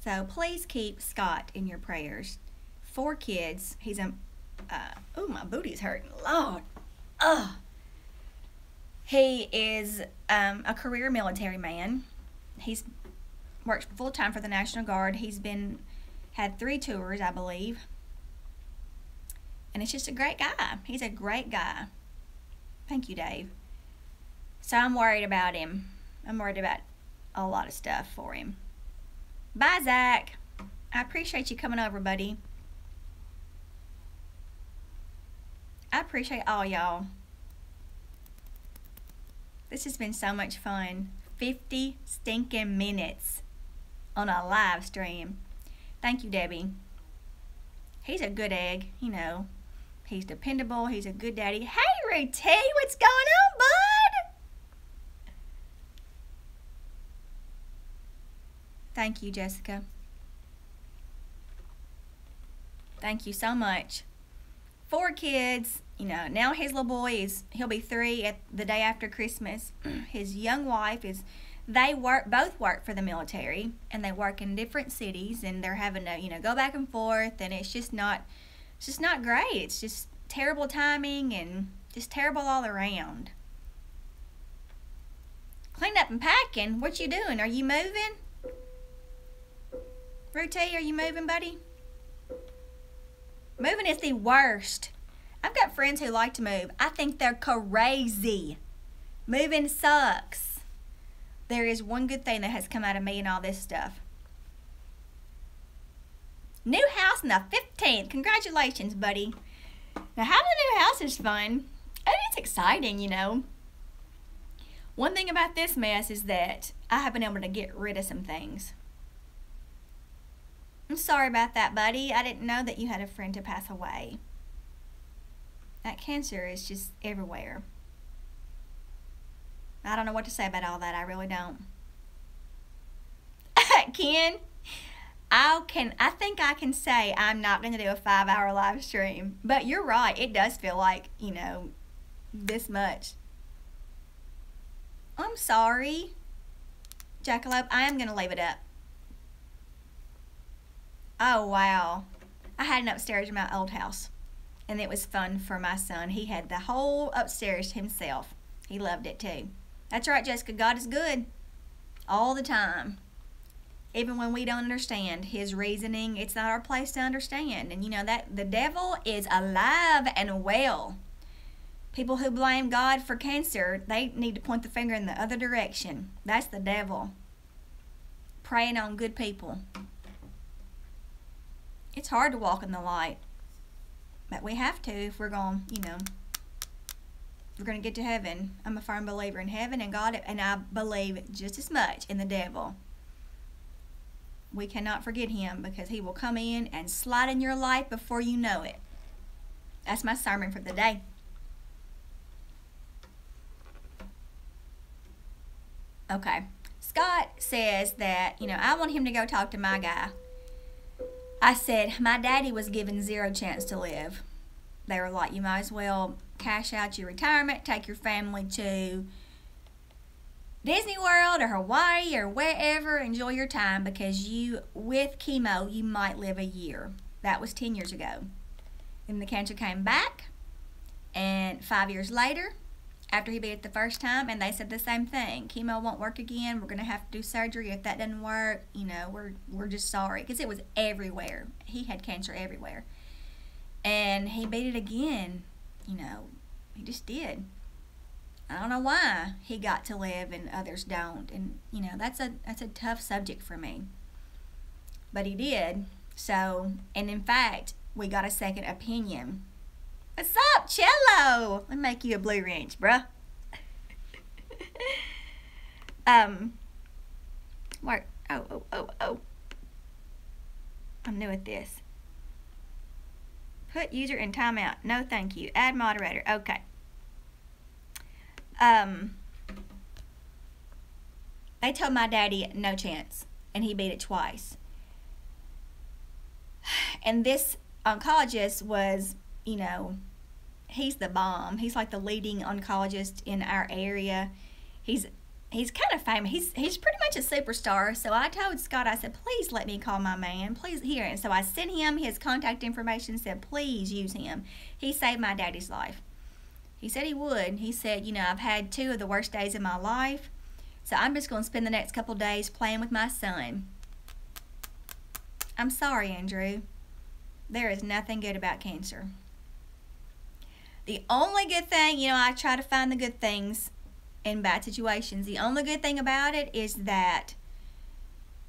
So please keep Scott in your prayers. 4 kids. He's a, oh, my booty's hurting. Lord. Ugh. He is a career military man. He's worked full-time for the National Guard. He's had 3 tours, I believe. And it's just a great guy. He's a great guy. Thank you, Dave. So I'm worried about him. I'm worried about a lot of stuff for him. Bye, Zach. I appreciate you coming over, buddy. I appreciate all y'all. This has been so much fun. 50 stinking minutes on a live stream. Thank you, Debbie. He's a good egg, you know. He's dependable. He's a good daddy. Hey, Ray T, what's going on, bud? Thank you, Jessica. Thank you so much. 4 kids, you know, now his little boy he'll be 3 at the day after Christmas. His young wife they both work for the military, and they work in different cities, and they're having to, you know, go back and forth, and it's just not great. It's just terrible timing and just terrible all around. Clean up and packing. What you doing? Are you moving? Ruti, are you moving, buddy? Moving is the worst. I've got friends who like to move. I think they're crazy. Moving sucks. There is one good thing that has come out of me and all this stuff. New house on the 15th. Congratulations, buddy. Now, having a new house is fun. And it's exciting, you know. One thing about this mess is that I have been able to get rid of some things. I'm sorry about that, buddy. I didn't know that you had a friend to pass away. That cancer is just everywhere. I don't know what to say about all that. I really don't. Ken, I think I can say I'm not going to do a 5-hour live stream. But you're right. It does feel like, you know, this much. I'm sorry. Jackalope, I am going to leave it up. Oh, wow. I had an upstairs in my old house. And it was fun for my son. He had the whole upstairs to himself. He loved it too. That's right, Jessica. God is good all the time. Even when we don't understand his reasoning, it's not our place to understand. And you know that the devil is alive and well. People who blame God for cancer, they need to point the finger in the other direction. That's the devil preying on good people. It's hard to walk in the light, but we have to if we're going, you know, we're going to get to heaven. I'm a firm believer in heaven and God, and I believe just as much in the devil. We cannot forget him because he will come in and slide in your life before you know it. That's my sermon for the day. Okay. Scott says that, you know, I want him to go talk to my guy. I said, my daddy was given 0 chance to live. They were like, you might as well cash out your retirement, take your family to Disney World or Hawaii or wherever, enjoy your time because with chemo, you might live a year. That was 10 years ago. Then the cancer came back, and 5 years later, after he beat it the first time, and they said the same thing. Chemo won't work again. We're going to have to do surgery. If that doesn't work, you know, we're just sorry. Because it was everywhere. He had cancer everywhere. And he beat it again. You know, he just did. I don't know why he got to live and others don't. And, you know, that's a tough subject for me. But he did. So, and in fact, we got a second opinion. What's up, Cello? Let me make you a blue wrench, bruh. Mark. Oh. I'm new at this. Put user in timeout. No, thank you. Add moderator. Okay. They told my daddy no chance, and he beat it twice. And this oncologist was, you know, he's the bomb. He's like the leading oncologist in our area. He's kind of famous. He's pretty much a superstar. So I told Scott, I said, please let me call my man. Please here. And so I sent him his contact information, said, please use him. He saved my daddy's life. He said he would. He said, you know, I've had 2 of the worst days of my life. So I'm just going to spend the next couple days playing with my son. I'm sorry, Andrew. There is nothing good about cancer. The only good thing, you know, I try to find the good things in bad situations. The only good thing about it is that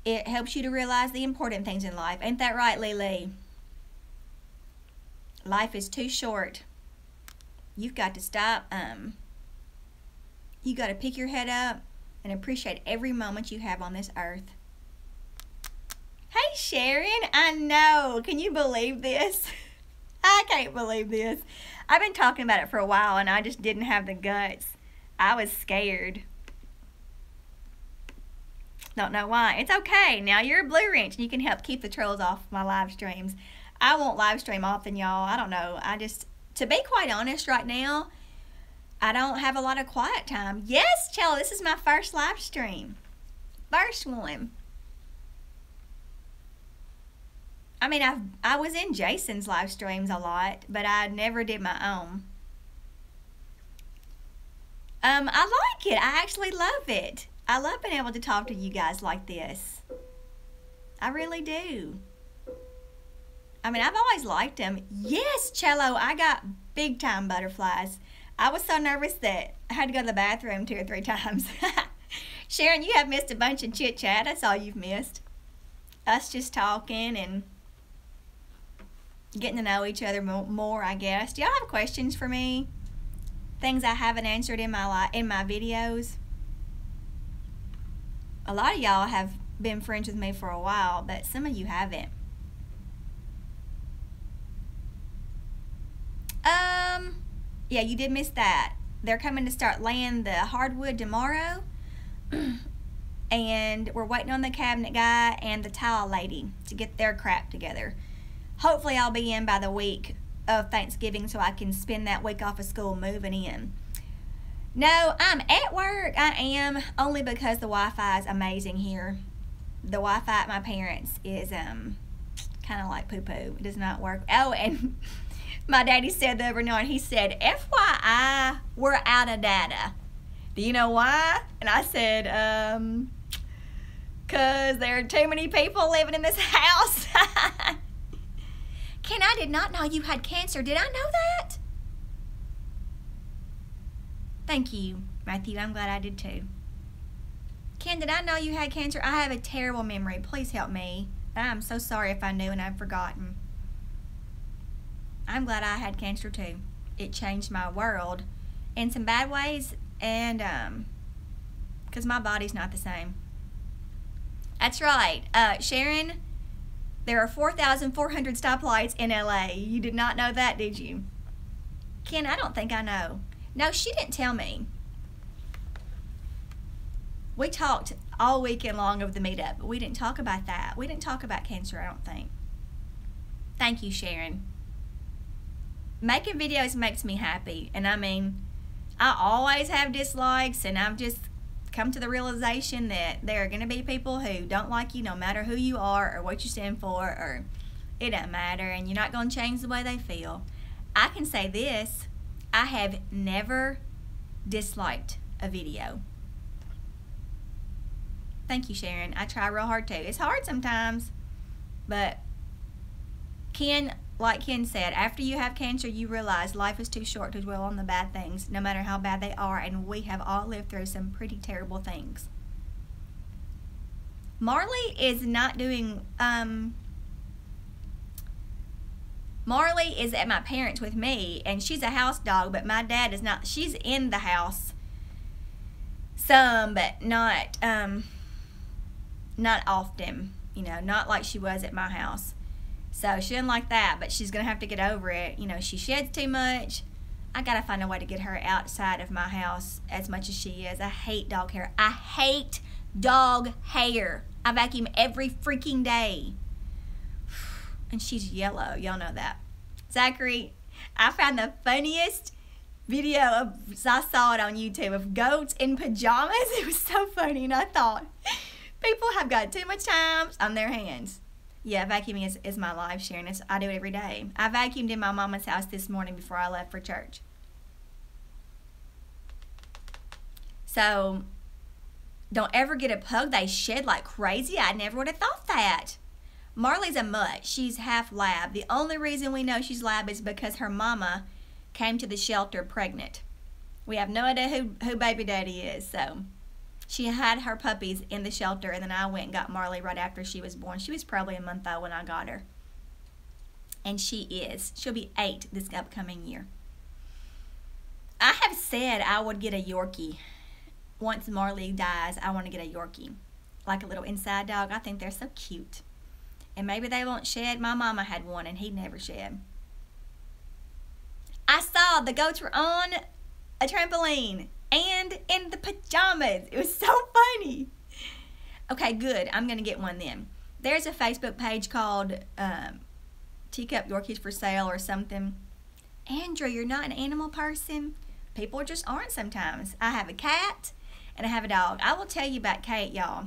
It helps you to realize the important things in life. Ain't that right, Lily? Life is too short. You've got to stop. You got to pick your head up and appreciate every moment you have on this earth. Hey, Sharon. I know. Can you believe this? I can't believe this. I've been talking about it for a while, and I just didn't have the guts. I was scared. Don't know why. It's okay. Now you're a blue wrench, and you can help keep the trolls off my live streams. I won't live stream often, y'all. I don't know. To be quite honest right now, I don't have a lot of quiet time. Yes, Chella, this is my first live stream. First one. I mean, I was in Jason's live streams a lot, but I never did my own. I like it. I actually love it. I love being able to talk to you guys like this. I really do. I mean, I've always liked them. Yes, Cello, I got big time butterflies. I was so nervous that I had to go to the bathroom 2 or 3 times. Sharon, you have missed a bunch of chit chat. That's all you've missed. Us just talking and getting to know each other more, I guess. Do y'all have questions for me? Things I haven't answered in my videos? A lot of y'all have been friends with me for a while, but some of you haven't. Yeah, you did miss that. They're coming to start laying the hardwood tomorrow. And we're waiting on the cabinet guy and the tile lady to get their crap together. Hopefully I'll be in by the week of Thanksgiving so I can spend that week off of school moving in. No, I'm at work. I am, only because the Wi-Fi is amazing here. The Wi-Fi at my parents is kind of like poo-poo. It does not work. Oh, and my daddy said the other night, he said, FYI, we're out of data. Do you know why? And I said, because there are too many people living in this house. Ken, I did not know you had cancer. Did I know that? Thank you, Matthew. I'm glad I did too. Ken, did I know you had cancer? I have a terrible memory. Please help me. I'm so sorry if I knew and I've forgotten. I'm glad I had cancer too. It changed my world in some bad ways, and because my body's not the same. That's right. Sharon, there are 4,400 stoplights in LA. You did not know that, did you? Ken, I don't think I know. No, she didn't tell me. We talked all weekend long of the meetup, but we didn't talk about that. We didn't talk about cancer, I don't think. Thank you, Sharon. Making videos makes me happy, and I mean, I always have dislikes, and I've just come to the realization that there are going to be people who don't like you no matter who you are or what you stand for, or it doesn't matter, and you're not going to change the way they feel. I can say this, I have never disliked a video. Thank you, Sharon. I try real hard too. It's hard sometimes, but Ken, like Ken said, after you have cancer, you realize life is too short to dwell on the bad things, no matter how bad they are, and we have all lived through some pretty terrible things. Marley is not doing, Marley is at my parents' with me, and she's a house dog, but my dad is not. She's in the house some, but not often, you know, not like she was at my house. So she didn't like that, but she's going to have to get over it. You know, she sheds too much. I got to find a way to get her outside of my house as much as she is. I hate dog hair. I hate dog hair. I vacuum every freaking day. And she's yellow. Y'all know that. Zachary, I found the funniest video I saw it on YouTube of goats in pajamas. It was so funny, and I thought, people have got too much time on their hands. Yeah, vacuuming is my life, Sharon. I do it every day. I vacuumed in my mama's house this morning before I left for church. So, don't ever get a pug. They shed like crazy. I never would have thought that. Marley's a mutt. She's half lab. The only reason we know she's lab is because her mama came to the shelter pregnant. We have no idea who baby daddy is, so She had her puppies in the shelter, and then I went and got Marley right after she was born. She was probably a month old when I got her. And she'll be 8 this upcoming year. I have said I would get a Yorkie. Once Marley dies, I want to get a Yorkie. Like a little inside dog. I think they're so cute. And maybe they won't shed. My mama had one and he never shed. I saw the goats were on a trampoline and in the pajamas. It was so funny. Okay, good. I'm going to get one then. There's a Facebook page called Teacup Yorkies for Sale or something. Andrew, you're not an animal person? People just aren't sometimes. I have a cat and I have a dog. I will tell you about Kate, y'all.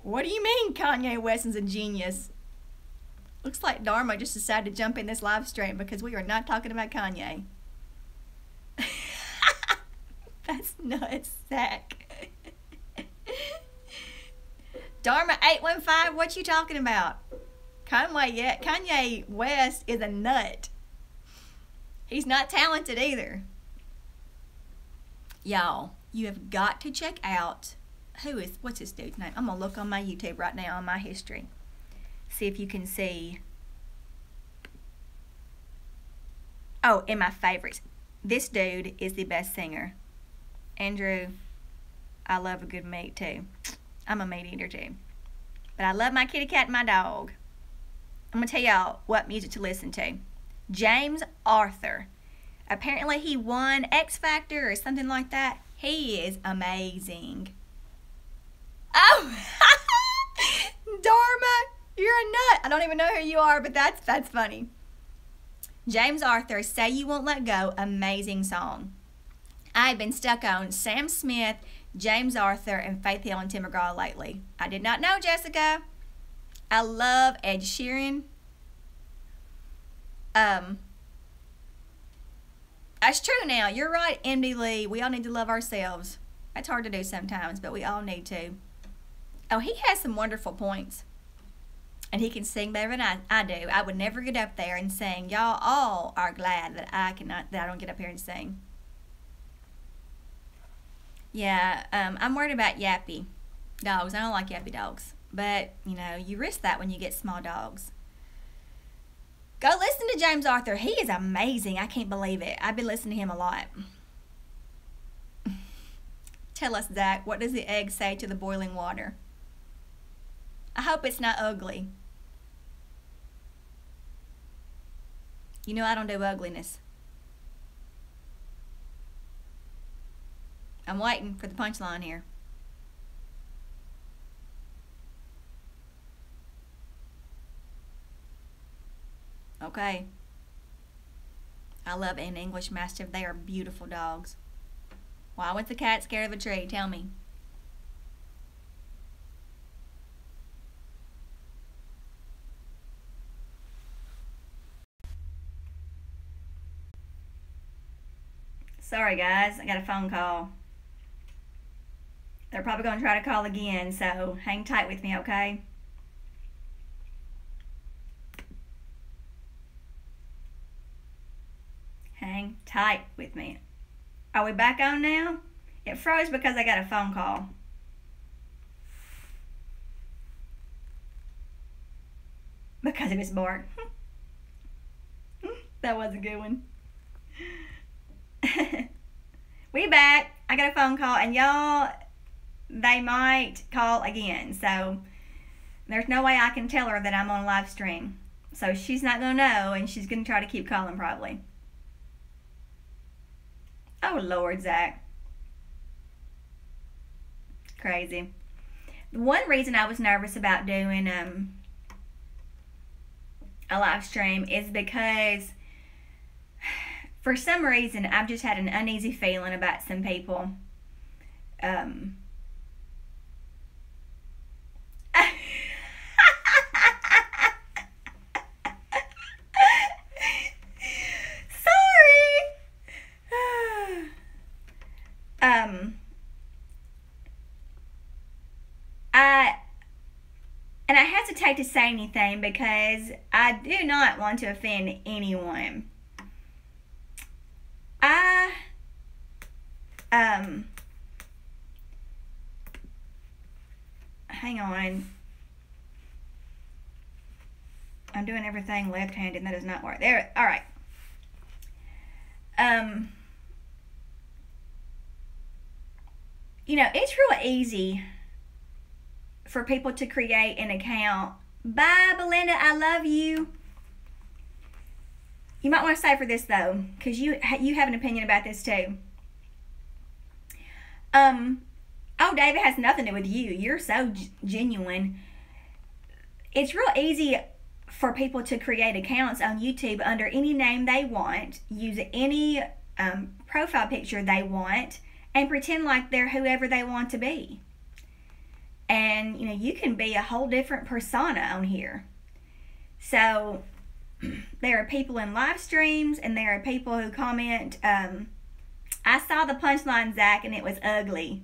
What do you mean Kanye West is a genius? Looks like Dharma just decided to jump in this live stream because we are not talking about Kanye. That's nuts, Zach. Dharma 815, what you talking about? Kanye West is a nut. He's not talented either. Y'all, you have got to check out what's this dude's name? I'm gonna look on my YouTube right now on my history. See if you can see. Oh, in my favorites. This dude is the best singer. Andrew, I love a good meat too. I'm a meat eater too. But I love my kitty cat and my dog. I'm gonna tell y'all what music to listen to. James Arthur. Apparently he won X Factor or something like that. He is amazing. Oh, Dharma, you're a nut. I don't even know who you are, but that's funny. James Arthur, Say You Won't Let Go, amazing song. I've been stuck on Sam Smith, James Arthur, and Faith Hill and Tim McGraw lately. I did not know, Jessica. I love Ed Sheeran. That's true now. You're right, MD Lee. We all need to love ourselves. That's hard to do sometimes, but we all need to. Oh, he has some wonderful points. And he can sing better than I do. I would never get up there and sing. Y'all all are glad that I don't get up here and sing. Yeah, I'm worried about yappy dogs. I don't like yappy dogs. But, you know, you risk that when you get small dogs. Go listen to James Arthur. He is amazing. I can't believe it. I've been listening to him a lot. Tell us, Zach, what does the egg say to the boiling water? I hope it's not ugly. You know I don't do ugliness. I'm waiting for the punchline here. Okay. I love an English Mastiff. They are beautiful dogs. Why was the cat scared of a tree? Tell me. Sorry guys, I got a phone call. They're probably going to try to call again, so hang tight with me, okay? Hang tight with me. Are we back on now? It froze because I got a phone call. Because of his bark. That was a good one. We back. I got a phone call, and y'all, they might call again. So there's no way I can tell her that I'm on live stream. So she's not going to know, and she's going to try to keep calling probably. Oh, Lord, Zach. Crazy. The one reason I was nervous about doing a live stream is because for some reason I've just had an uneasy feeling about some people. And I hesitate to say anything because I do not want to offend anyone. hang on. I'm doing everything left-handed and that does not work. There, all right. You know, it's real easy for people to create an account. Bye, Belinda, I love you. You might want to stay for this, though, because you have an opinion about this, too. Oh, David, has nothing to do with you. You're so genuine. It's real easy for people to create accounts on YouTube under any name they want, use any profile picture they want, and pretend like they're whoever they want to be. And, you know, you can be a whole different persona on here. So, there are people in live streams, and there are people who comment, I saw the punchline, Zach, and it was ugly.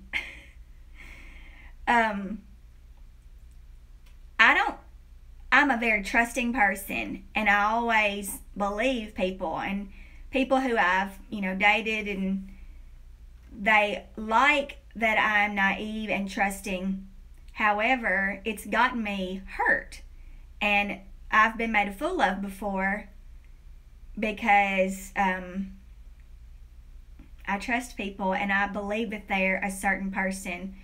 I'm a very trusting person, and I always believe people, and people who I've, you know, dated, and they like that I'm naive and trusting. However, it's gotten me hurt, and I've been made a fool of before because I trust people and I believe that they're a certain person.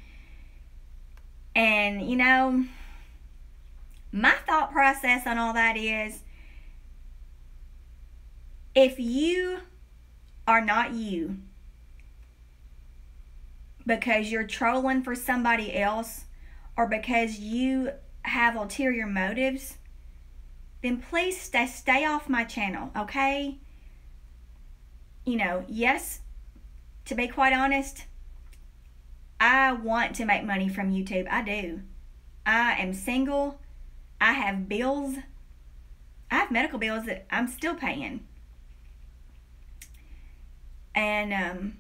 And, you know, my thought process on all that is, if you are not you because you're trolling for somebody else or because you have ulterior motives, then please stay off my channel, okay? You know, yes, to be quite honest, I want to make money from YouTube. I do. I am single. I have bills. I have medical bills that I'm still paying. And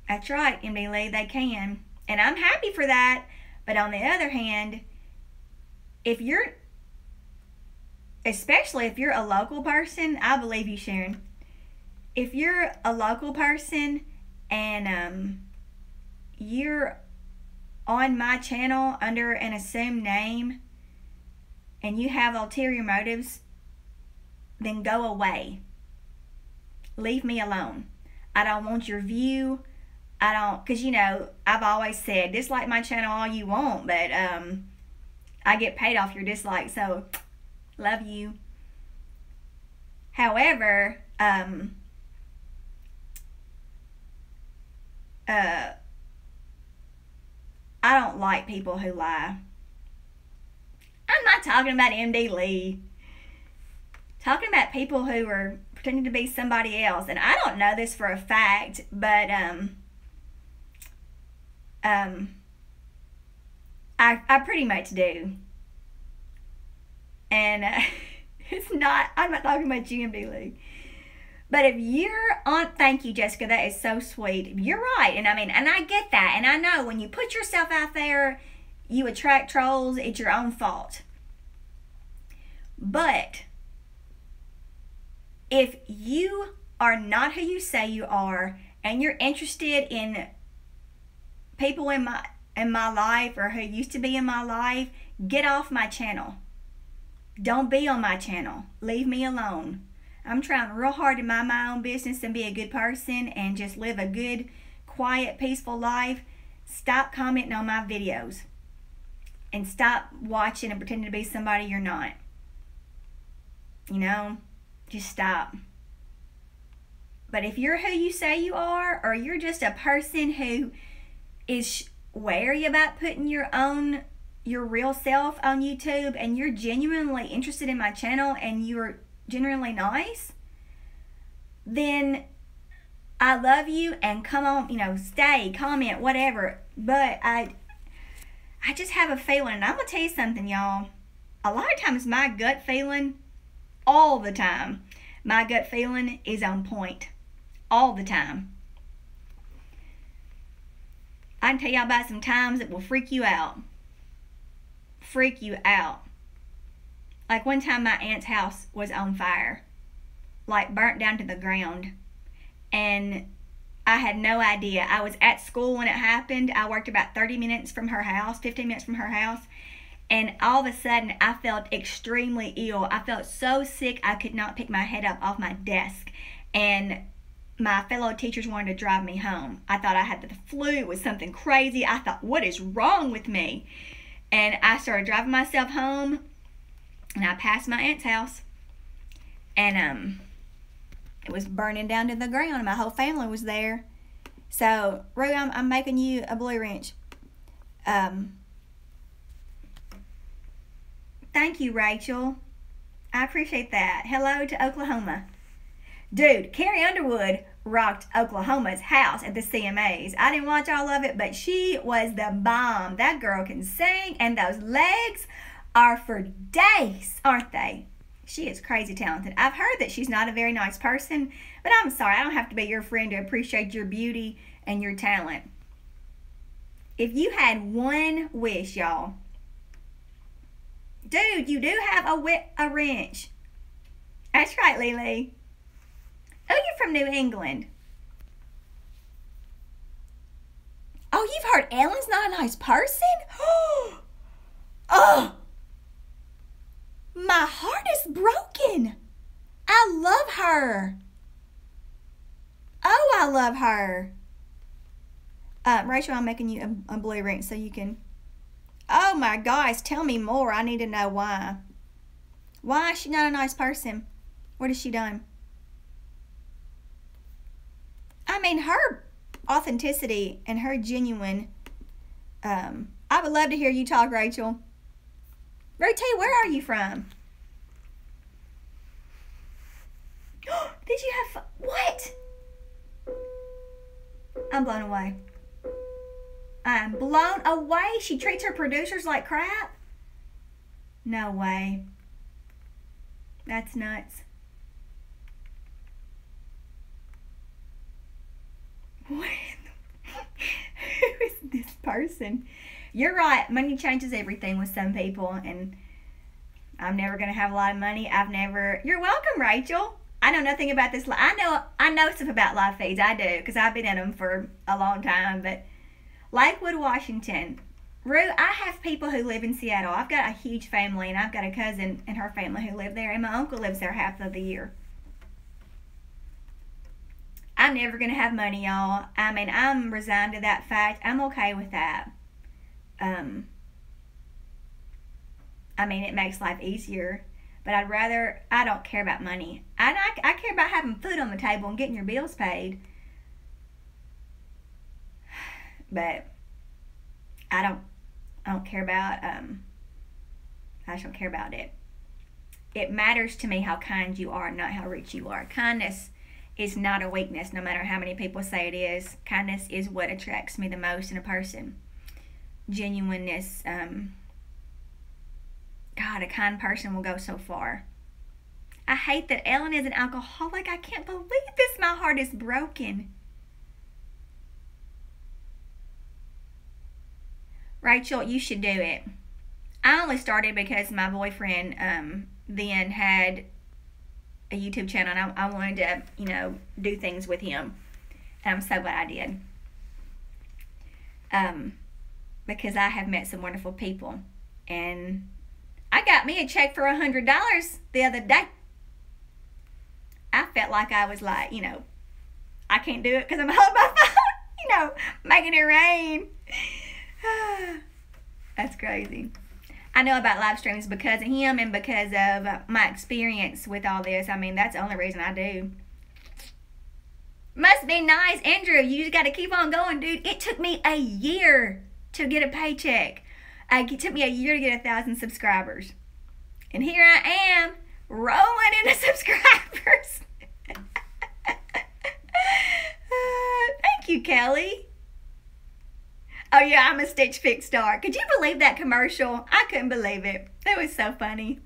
that's right, MD Lee, they can. And I'm happy for that. But on the other hand, especially if you're a local person, I believe you, Sharon. If you're a local person and you're on my channel under an assumed name and you have ulterior motives, then go away. Leave me alone. I don't want your view. Because, you know, I've always said, dislike my channel all you want, but I get paid off your dislike, so love you. However, I don't like people who lie. I'm not talking about MD Lee. Talking about people who are pretending to be somebody else. And I don't know this for a fact, but I pretty much do. And I'm not talking about you, MD Lee. But if you're on, thank you, Jessica, that is so sweet. You're right, and I get that, and I know when you put yourself out there, you attract trolls. It's your own fault. But if you are not who you say you are, and you're interested in people in my life or who used to be in my life, get off my channel. Don't be on my channel. Leave me alone. I'm trying real hard to mind my own business and be a good person and just live a good, quiet, peaceful life. Stop commenting on my videos. And stop watching and pretending to be somebody you're not. You know? Just stop. But if you're who you say you are, or you're just a person who is wary about putting your real self on YouTube, and you're genuinely interested in my channel and you're genuinely nice, then I love you, and come on, you know, stay, comment, whatever. But I just have a feeling, and I'm gonna tell you something, y'all. A lot of times my gut feeling, all the time, my gut feeling is on point. All the time. I can tell y'all about some times that will freak you out. Freak you out. Like one time my aunt's house was on fire. Like burnt down to the ground. And I had no idea. I was at school when it happened. I worked about 30 minutes from her house, 15 minutes from her house. And all of a sudden, I felt extremely ill. I felt so sick, I could not pick my head up off my desk. And my fellow teachers wanted to drive me home. I thought I had the flu. It was something crazy. I thought, what is wrong with me? And I started driving myself home. And I passed my aunt's house. And it was burning down to the ground. My whole family was there. So, Rue, I'm making you a blue wrench. Thank you, Rachel. I appreciate that. Hello to Oklahoma. Dude, Carrie Underwood rocked Oklahoma's house at the CMAs. I didn't watch all of it, but she was the bomb. That girl can sing, and those legs are for days, aren't they? She is crazy talented. I've heard that she's not a very nice person, but I'm sorry. I don't have to be your friend to appreciate your beauty and your talent. If you had one wish, y'all. Dude, you do have a wrench. That's right, Lily. Oh, you're from New England. Oh, you've heard Ellen's not a nice person? Oh, my heart is broken. I love her. Oh, I love her. Rachel, I'm making you a blue ring so you can... Oh my gosh, tell me more. I need to know why. Why is she not a nice person? What has she done? I mean, her authenticity and her genuine... I would love to hear you talk, Rachel. Ruth, where are you from? Did you have fun? What? I'm blown away. I'm blown away. She treats her producers like crap? No way. That's nuts. What? Who is this person? You're right. Money changes everything with some people, and I'm never going to have a lot of money. You're welcome, Rachel. I know nothing about this. I know stuff about live feeds. I do, because I've been in them for a long time, but Lakewood, Washington. Rue, I have people who live in Seattle. I've got a huge family, and I've got a cousin and her family who live there, and my uncle lives there half of the year. I'm never going to have money, y'all. I mean, I'm resigned to that fact. I'm okay with that. I mean, it makes life easier, but I don't care about money. I care about having food on the table and getting your bills paid. But I don't care about, I just don't care about it. It matters to me how kind you are, not how rich you are. Kindness is not a weakness, no matter how many people say it is. Kindness is what attracts me the most in a person. Genuineness, God, a kind person will go so far. I hate that Ellen is an alcoholic. I can't believe this. My heart is broken. Rachel, you should do it. I only started because my boyfriend then had a YouTube channel, and I wanted to, do things with him. And I'm so glad I did. Because I have met some wonderful people. And I got me a check for $100 the other day. I felt like I was like, I can't do it because I'm holding my phone, making it rain. That's crazy. I know about live streams because of him and because of my experience with all this. I mean, that's the only reason I do. Must be nice, Andrew. You just got to keep on going, dude. It took me a year to get a paycheck. It took me a year to get 1,000 subscribers. And here I am, rolling into subscribers. Thank you, Kelly. Oh, yeah, I'm a Stitch Fix star. Could you believe that commercial? I couldn't believe it. It was so funny.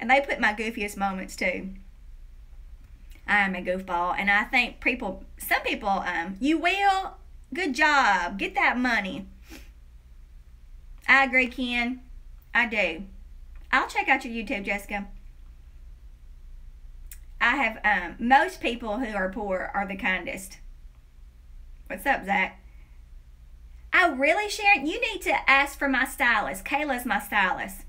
And they put my goofiest moments, too. I am a goofball. And I think some people, you will. Good job. Get that money. I agree, Ken. I do. I'll check out your YouTube, Jessica. I have, most people who are poor are the kindest. What's up, Zach? Oh, really, Sharon? You need to ask for my stylist. Kayla's my stylist.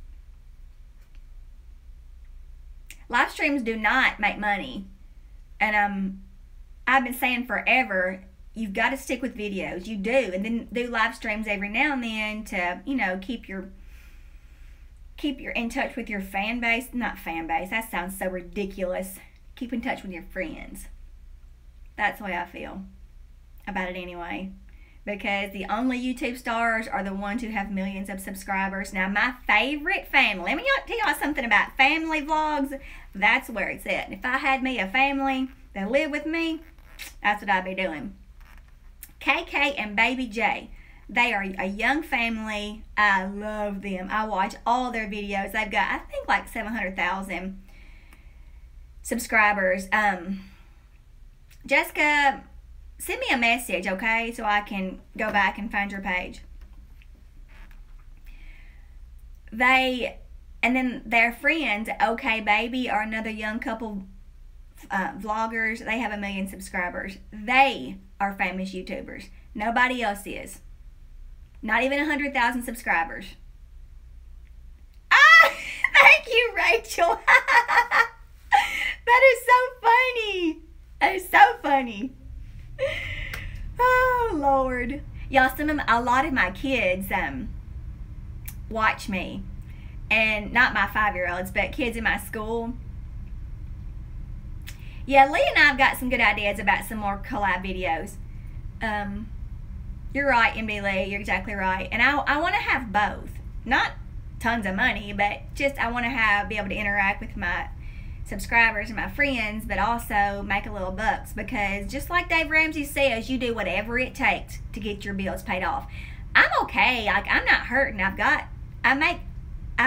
Live streams do not make money. And I've been saying forever, you've got to stick with videos. You do. And then do live streams every now and then to, you know, keep your in touch with your fan base. Not fan base. That sounds so ridiculous. Keep in touch with your friends. That's the way I feel about it anyway. Because the only YouTube stars are the ones who have millions of subscribers. Now, my favorite family, let me tell y'all something about family vlogs. That's where it's at. And if I had me a family that lived with me, that's what I'd be doing. KK and Baby J. They are a young family. I love them. I watch all their videos. They've got, I think, like 700,000 subscribers. Jessica, send me a message, okay, so I can go back and find your page. And then their friends, Okay Baby, are another young couple vloggers. They have 1 million subscribers. They are famous YouTubers. Nobody else is. Not even 100,000 subscribers. Ah, thank you, Rachel. That is so funny. That is so funny. Oh, Lord. Y'all, a lot of my kids watch me. And not my 5-year-olds, but kids in my school. Yeah, Lee and I have got some good ideas about some more collab videos. You're right, MD Lee. You're exactly right. And I want to have both. Not tons of money, but just I want to be able to interact with my subscribers and my friends, but also make a little bucks, because just like Dave Ramsey says, you do whatever it takes to get your bills paid off. I'm okay. Like, I'm not hurting. I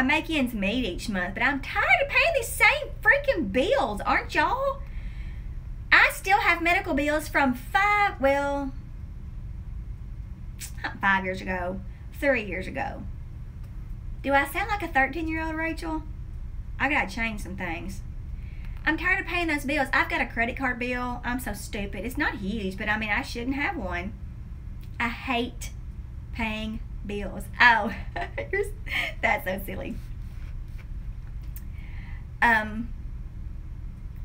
make ends meet each month, but I'm tired of paying these same freaking bills, aren't y'all? I still have medical bills from 5 years ago, 3 years ago. Do I sound like a 13-year-old, Rachel? I gotta change some things. I'm tired of paying those bills. I've got a credit card bill. I'm so stupid. It's not huge, but I mean, I shouldn't have one. I hate paying bills. Oh, that's so silly.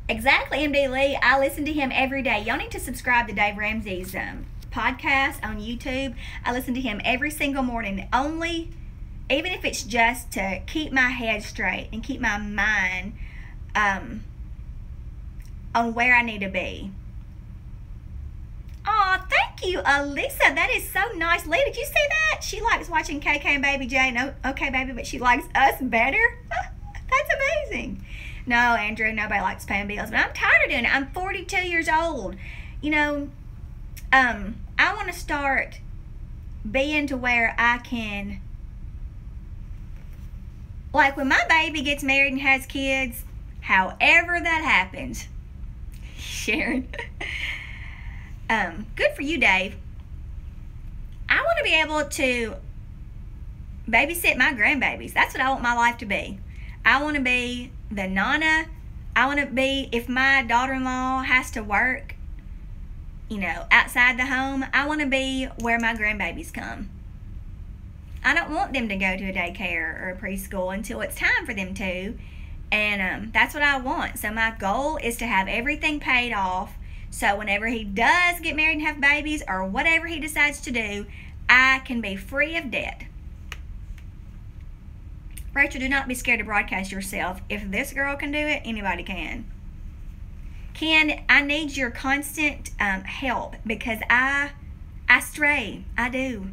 Exactly, MD Lee. I listen to him every day. Y'all need to subscribe to Dave Ramsey's podcast on YouTube. I listen to him every single morning, even if it's just to keep my head straight and keep my mind on where I need to be. Oh, thank you, Alyssa. That is so nice. Lee, did you see that? She likes watching KK and Baby J. No, Okay Baby, but she likes us better. That's amazing. No, Andrew, nobody likes paying bills, but I'm tired of doing it. I'm 42 years old. You know, I want to start being to where I can, like when my baby gets married and has kids, however that happens, Sharon, good for you, Dave. I want to be able to babysit my grandbabies. That's what I want my life to be. I want to be the nana. I want to be, if my daughter-in-law has to work, you know, outside the home, I want to be where my grandbabies come. I don't want them to go to a daycare or a preschool until it's time for them to. And that's what I want. So my goal is to have everything paid off. So whenever he does get married and have babies, or whatever he decides to do, I can be free of debt. Rachel, do not be scared to broadcast yourself. If this girl can do it, anybody can. Ken, I need your constant help, because I stray. I do.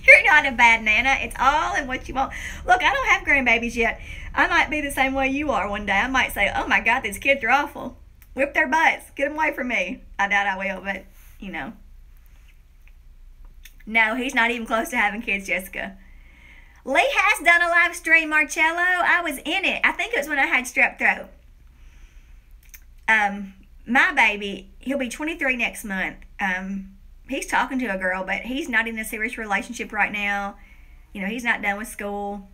You're not a bad nana. It's all in what you want. Look, I don't have grandbabies yet. I might be the same way you are one day. I might say, oh my God, these kids are awful. Whip their butts. Get them away from me. I doubt I will, but, you know. No, he's not even close to having kids, Jessica. Lee has done a live stream, Marcello. I was in it. I think it was when I had strep throat. My baby, he'll be 23 next month. He's talking to a girl, but he's not in a serious relationship right now. You know, he's not done with school.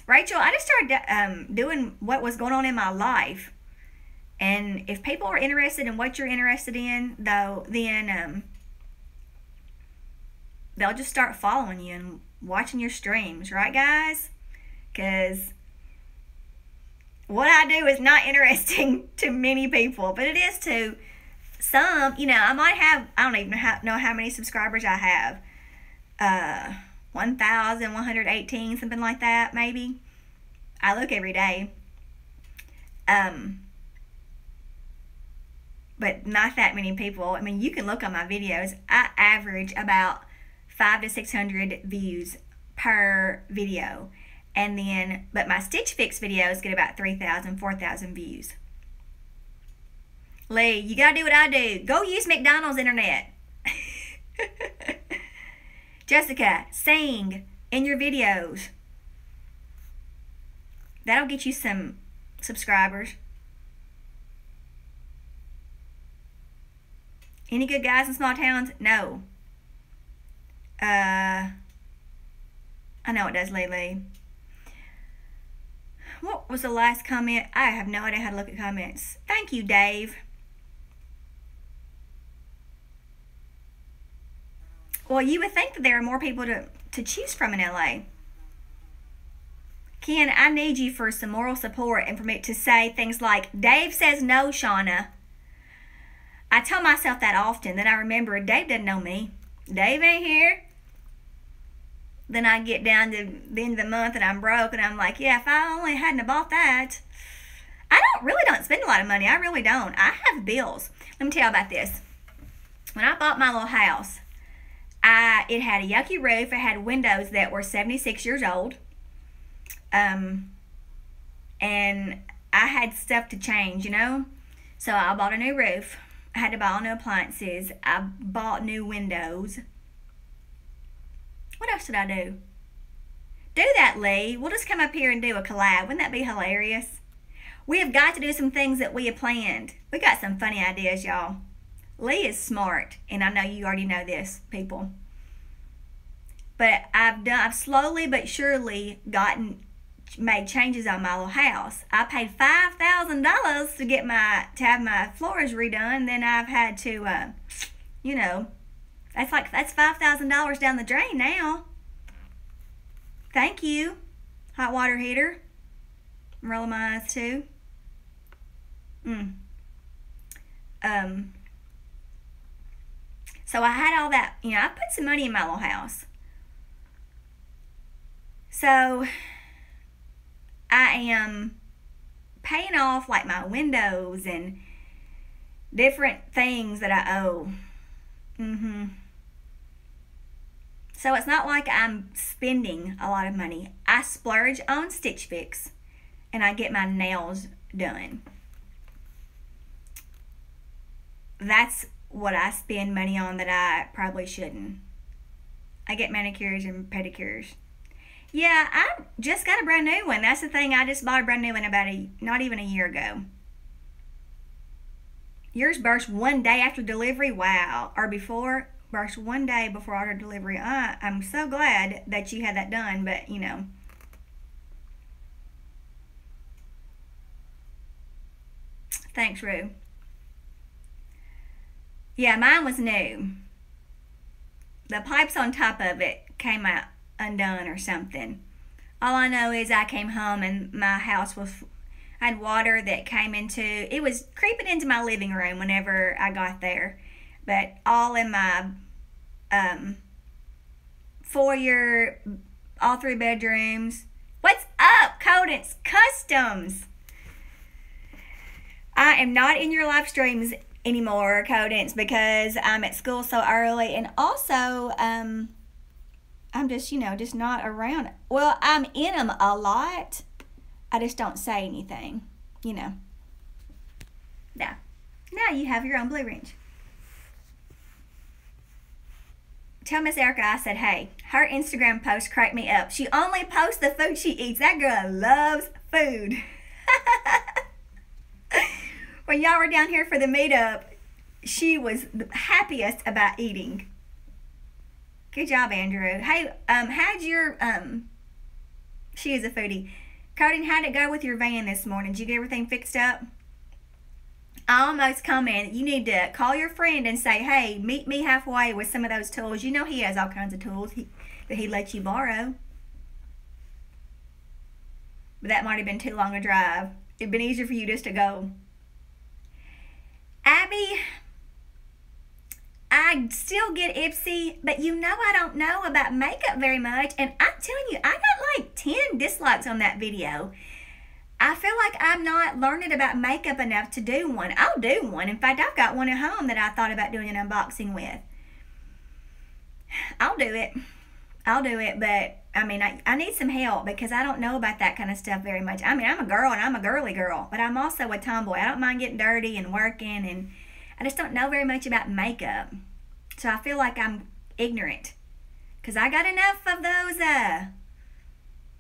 Rachel, I just started doing what was going on in my life. And if people are interested in what you're interested in, though, then they'll just start following you and watching your streams, right, guys? Because what I do is not interesting to many people, but it is to some. You know, I might have, I don't even know how many subscribers I have. 1,118, something like that, maybe. I look every day. But not that many people. I mean, you can look on my videos. I average about 500 to 600 views per video. And then, but my Stitch Fix videos get about 3,000, 4,000 views. Lee, you gotta do what I do. Go use McDonald's internet. Jessica, sing in your videos. That'll get you some subscribers. Any good guys in small towns? No. I know it does, Lee. What was the last comment? I have no idea how to look at comments. Thank you, Dave. Well, you would think that there are more people to choose from in LA. Ken, I need you for some moral support and for me to say things like, Dave says no, Shauna. I tell myself that often. Then I remember Dave doesn't know me. Dave ain't here. Then I get down to the end of the month and I'm broke and I'm like, yeah, if I only hadn't bought that. I really don't spend a lot of money. I really don't. I have bills. Let me tell you about this. When I bought my little house, it had a yucky roof. It had windows that were 76 years old. And I had stuff to change, you know. So I bought a new roof. I had to buy all new appliances. I bought new windows. What else did I do? Do that, Lee. We'll just come up here and do a collab. Wouldn't that be hilarious? We have got to do some things that we have planned. We got some funny ideas, y'all. Lee is smart, and I know you already know this, people. But I've slowly but surely made changes on my little house. I paid $5,000 to have my floors redone. Then I've had to, you know, that's $5,000 down the drain now. Thank you, hot water heater. I'm rolling my eyes too. So I had all that, you know, I put some money in my little house. So I am paying off like my windows and different things that I owe. So it's not like I'm spending a lot of money. I splurge on Stitch Fix and I get my nails done. That's what I spend money on that I probably shouldn't. I get manicures and pedicures. Yeah, I just got a brand new one. That's the thing. I just bought a brand new one about not even a year ago. Yours burst one day after delivery. Wow. Or before. Burst one day before order delivery. I'm so glad that you had that done, but you know. Thanks, Rue. Yeah, mine was new. The pipes on top of it came out undone or something. All I know is I came home and my house had water that came it was creeping into my living room whenever I got there. But all in my foyer, all 3 bedrooms. What's up, Codance Customs? I am not in your live streams anymore, Codance, because I'm at school so early, and also I'm just, you know, just not around. Well, I'm in them a lot. I just don't say anything, you know. Now you have your own Blue Range. Tell Miss Erica I said, hey, her Instagram post cracked me up. She only posts the food she eats. That girl loves food. When y'all were down here for the meetup, she was the happiest about eating. Good job, Andrew. Hey, how'd your, she is a foodie. Cody, how'd it go with your van this morning? Did you get everything fixed up? I almost commented, you need to call your friend and say, hey, meet me halfway with some of those tools. You know he has all kinds of tools that he lets you borrow. But that might have been too long a drive. It'd been easier for you just to go. Abby, I still get Ipsy, but you know I don't know about makeup very much. And I'm telling you, I got like 10 dislikes on that video. I feel like I'm not learning about makeup enough to do one. I'll do one. In fact, I've got one at home that I thought about doing an unboxing with. I'll do it. But I mean, I need some help because I don't know about that kind of stuff very much. I mean, I'm a girl and I'm a girly girl, but I'm also a tomboy. I don't mind getting dirty and working, and I just don't know very much about makeup. So I feel like I'm ignorant because I got enough of those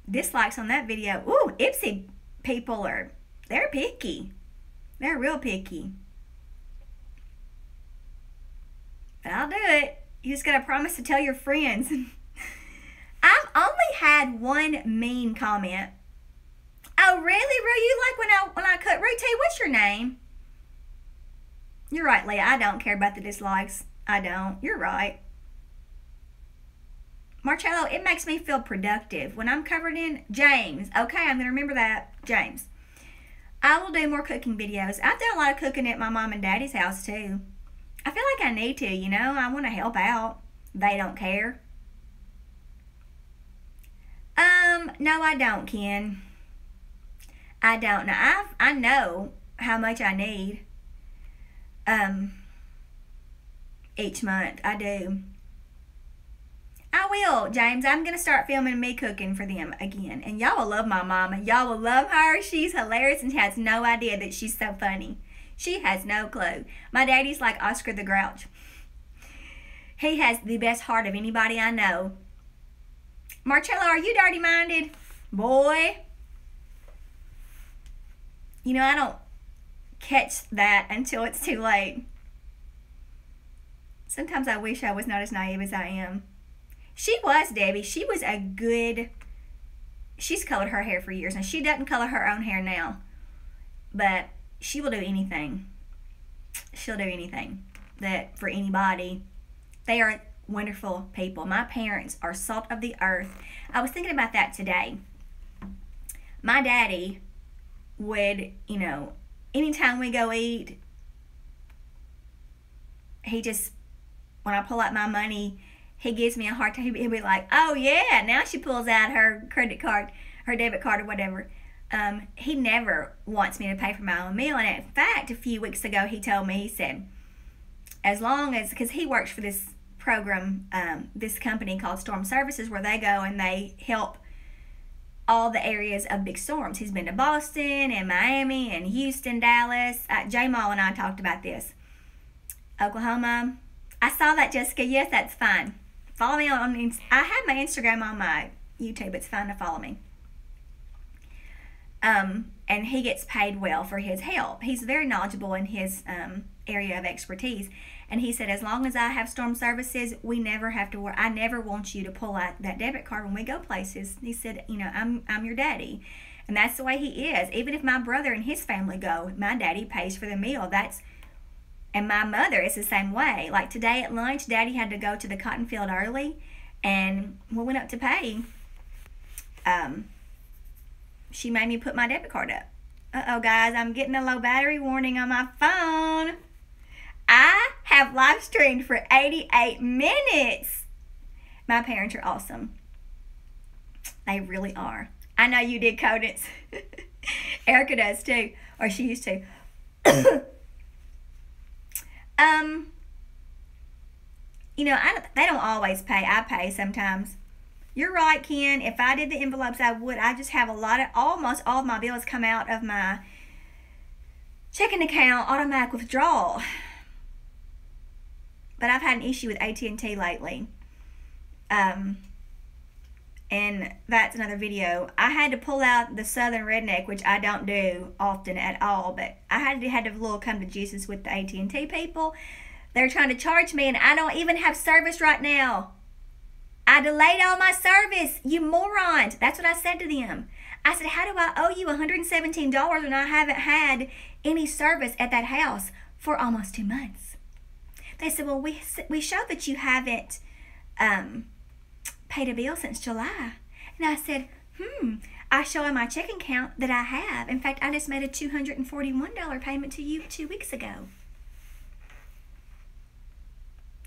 dislikes on that video. Ooh, Ipsy people they're picky. They're real picky. But I'll do it. You just gotta promise to tell your friends. I've only had one mean comment. Oh, really, Rue? You like when I cut? Rue T, what's your name? You're right, Leah. I don't care about the dislikes. I don't. You're right. Marcello, it makes me feel productive when I'm covered in. James. Okay, I'm going to remember that. James. I will do more cooking videos. I've done a lot of cooking at my mom and daddy's house, too. I feel like I need to, you know. I want to help out. They don't care. No, I don't, Ken. I don't know. I know how much I need. Each month. I do. I will, James. I'm going to start filming me cooking for them again. And y'all will love my mama. Y'all will love her. She's hilarious and she has no idea that she's so funny. She has no clue. My daddy's like Oscar the Grouch. He has the best heart of anybody I know. Marcello, are you dirty-minded? Boy. You know, I don't catch that until it's too late. Sometimes I wish I was not as naive as I am. She was, Debbie. She was a good... She's colored her hair for years. Now, she doesn't color her own hair now. But she will do anything. She'll do anything that for anybody. They are wonderful people. My parents are salt of the earth. I was thinking about that today. My daddy would, you know, anytime we go eat, he just, when I pull out my money, he gives me a hard time. He'll be like, oh yeah, now she pulls out her credit card, her debit card or whatever. He never wants me to pay for my own meal. And in fact, a few weeks ago, he told me, he said, as long as, because he works for this program, this company called Storm Services, where they go and they help all the areas of big storms. He's been to Boston and Miami and Houston, Dallas. J-Mal and I talked about this. Oklahoma. I saw that, Jessica. Yes, that's fine. Follow me on I have my Instagram on my YouTube. It's fine to follow me. And he gets paid well for his help. He's very knowledgeable in his area of expertise. And he said, as long as I have storm services, we never have to worry. I never want you to pull out that debit card when we go places. He said, you know, I'm your daddy. And that's the way he is. Even if my brother and his family go, my daddy pays for the meal. And my mother is the same way. Like today at lunch, Daddy had to go to the cotton field early, and we went up to pay. She made me put my debit card up. Uh-oh, guys, I'm getting a low battery warning on my phone. I have live streamed for 88 minutes. My parents are awesome. They really are. I know you did, Codence. Erica does too, or she used to. You know, they don't always pay. I pay sometimes. You're right, Ken. If I did the envelopes, I would. I just have almost all of my bills come out of my checking account, automatic withdrawal. But I've had an issue with AT&T lately. And that's another video. I had to pull out the Southern Redneck, which I don't do often at all, but I had a little come to Jesus with the AT&T people. They're trying to charge me, and I don't even have service right now. I delayed all my service, you morons. That's what I said to them. I said, how do I owe you $117 when I haven't had any service at that house for almost 2 months? They said, well, we show that you haven't paid a bill since July. And I said, I show on my checking account that I have. In fact, I just made a $241 payment to you 2 weeks ago.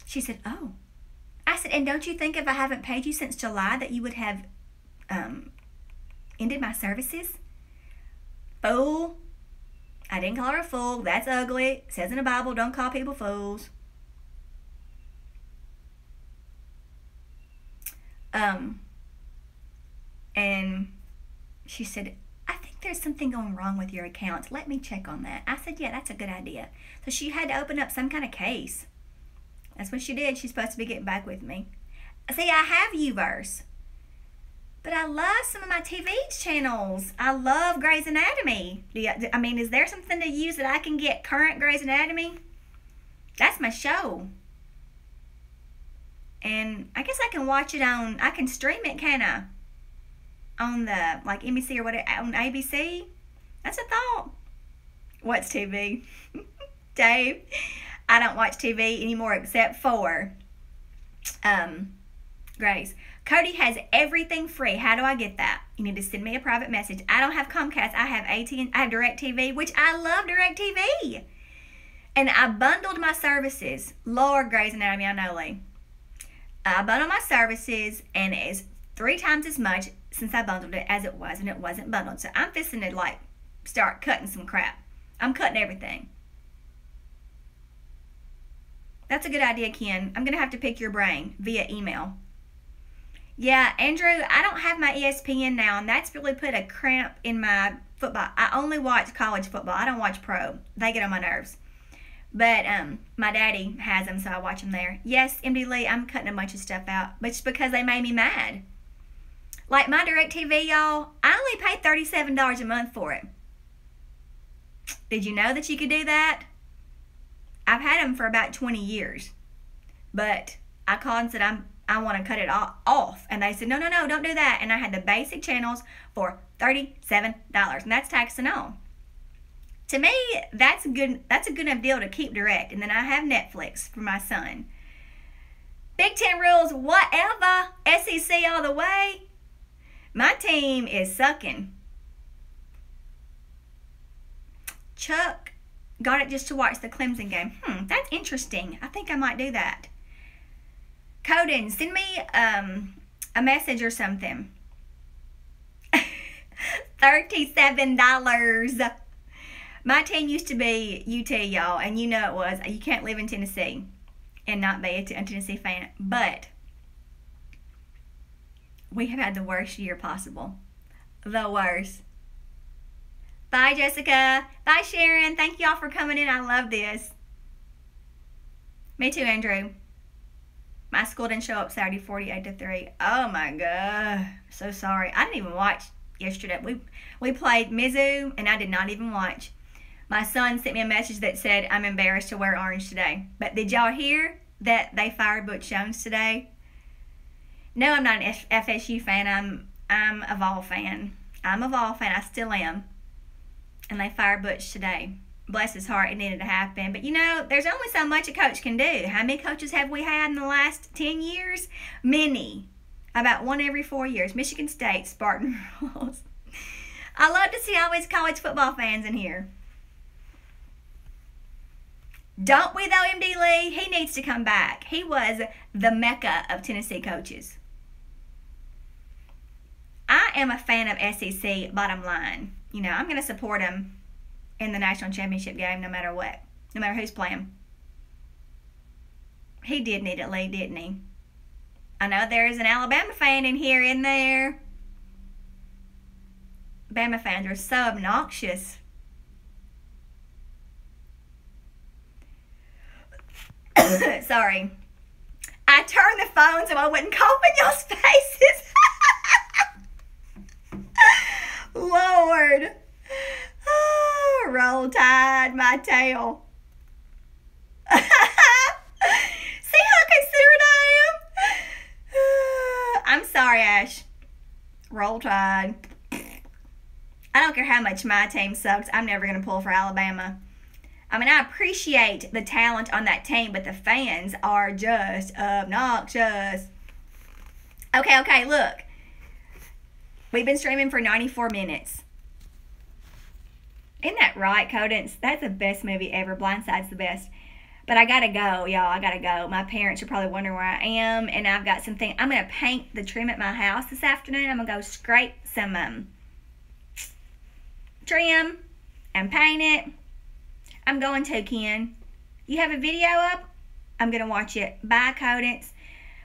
She said, oh. I said, and don't you think if I haven't paid you since July that you would have ended my services? Fool. I didn't call her a fool. That's ugly. It says in the Bible, don't call people fools. And she said, I think there's something going wrong with your accounts. Let me check on that. I said, yeah, that's a good idea. So she had to open up some kind of case. That's what she did. She's supposed to be getting back with me. See, I have Uverse. But I love some of my TV channels. I love Grey's Anatomy. Is there something to use that I can get current Grey's Anatomy? That's my show. And I guess I can watch it I can stream it, can I? On the, like, NBC or whatever, on ABC? That's a thought. What's TV? Dave, I don't watch TV anymore except for Grey's. Cody has everything free. How do I get that? You need to send me a private message. I don't have Comcast. I have I have DirecTV, which I love DirecTV. And I bundled my services. Lord, Grey's Anatomy, I know, Lee. I bundled my services, and it's 3 times as much since I bundled it as it was, and it wasn't bundled. So I'm fixing to, like, start cutting some crap. I'm cutting everything. That's a good idea, Ken. I'm going to have to pick your brain via email. Yeah, Andrew, I don't have my ESPN now, and that's really put a cramp in my football. I only watch college football. I don't watch pro. They get on my nerves. But my daddy has them, so I watch them there. Yes, MD Lee, I'm cutting a bunch of stuff out, but it's because they made me mad. Like my DirecTV, y'all, I only paid $37 a month for it. Did you know that you could do that? I've had them for about 20 years. But I called and said, I want to cut it off. And they said, no, don't do that. And I had the basic channels for $37. And that's tax and all. To me, that's a good enough deal to keep direct. And then I have Netflix for my son. Big Ten rules, whatever. SEC all the way. My team is sucking. Chuck got it just to watch the Clemson game. That's interesting. I think I might do that. Coden, send me a message or something. $37. My team used to be UT, y'all, and you know it was. You can't live in Tennessee and not be a Tennessee fan. But we have had the worst year possible. The worst. Bye, Jessica. Bye, Sharon. Thank y'all for coming in. I love this. Me too, Andrew. My school didn't show up Saturday 48-3. Oh, my God. So sorry. I didn't even watch yesterday. We played Mizzou, and I did not even watch. My son sent me a message that said, I'm embarrassed to wear orange today. But did y'all hear that they fired Butch Jones today? No, I'm not an FSU fan. I'm a Vol fan. I'm a Vol fan. I still am. And they fired Butch today. Bless his heart, it needed to happen. But, you know, there's only so much a coach can do. How many coaches have we had in the last 10 years? Many. About one every 4 years. Michigan State, Spartan Rules. I love to see all these college football fans in here. Don't we, though, MD Lee? He needs to come back. He was the mecca of Tennessee coaches. I am a fan of SEC, bottom line. You know, I'm going to support him in the national championship game no matter what. No matter who's playing. He did need it, Lee, didn't he? I know there's an Alabama fan in here, in there. Bama fans are so obnoxious. Sorry. I turned the phone so I wouldn't cough in y'all's faces. Lord. Oh, roll tide, my tail. See how considerate I am? I'm sorry, Ash. Roll tide. I don't care how much my team sucks. I'm never going to pull for Alabama. I mean, I appreciate the talent on that team, but the fans are just obnoxious. Okay, look. We've been streaming for 94 minutes. Isn't that right, Codence? That's the best movie ever. Blindside's the best. But I gotta go, y'all. I gotta go. My parents are probably wondering where I am, and I've got something. I'm gonna paint the trim at my house this afternoon. I'm gonna go scrape some trim and paint it. I'm going to, Ken. You have a video up? I'm gonna watch it. Bye, Codence.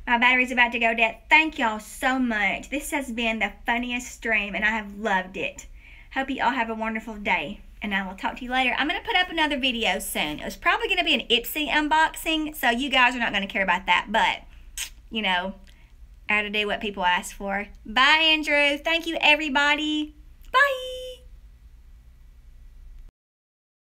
My battery's about to go dead. Thank y'all so much. This has been the funniest stream, and I have loved it. Hope you all have a wonderful day, and I will talk to you later. I'm going to put up another video soon. It was probably going to be an Ipsy unboxing, so you guys are not going to care about that, but, you know, I had to do what people ask for. Bye, Andrew. Thank you, everybody. Bye.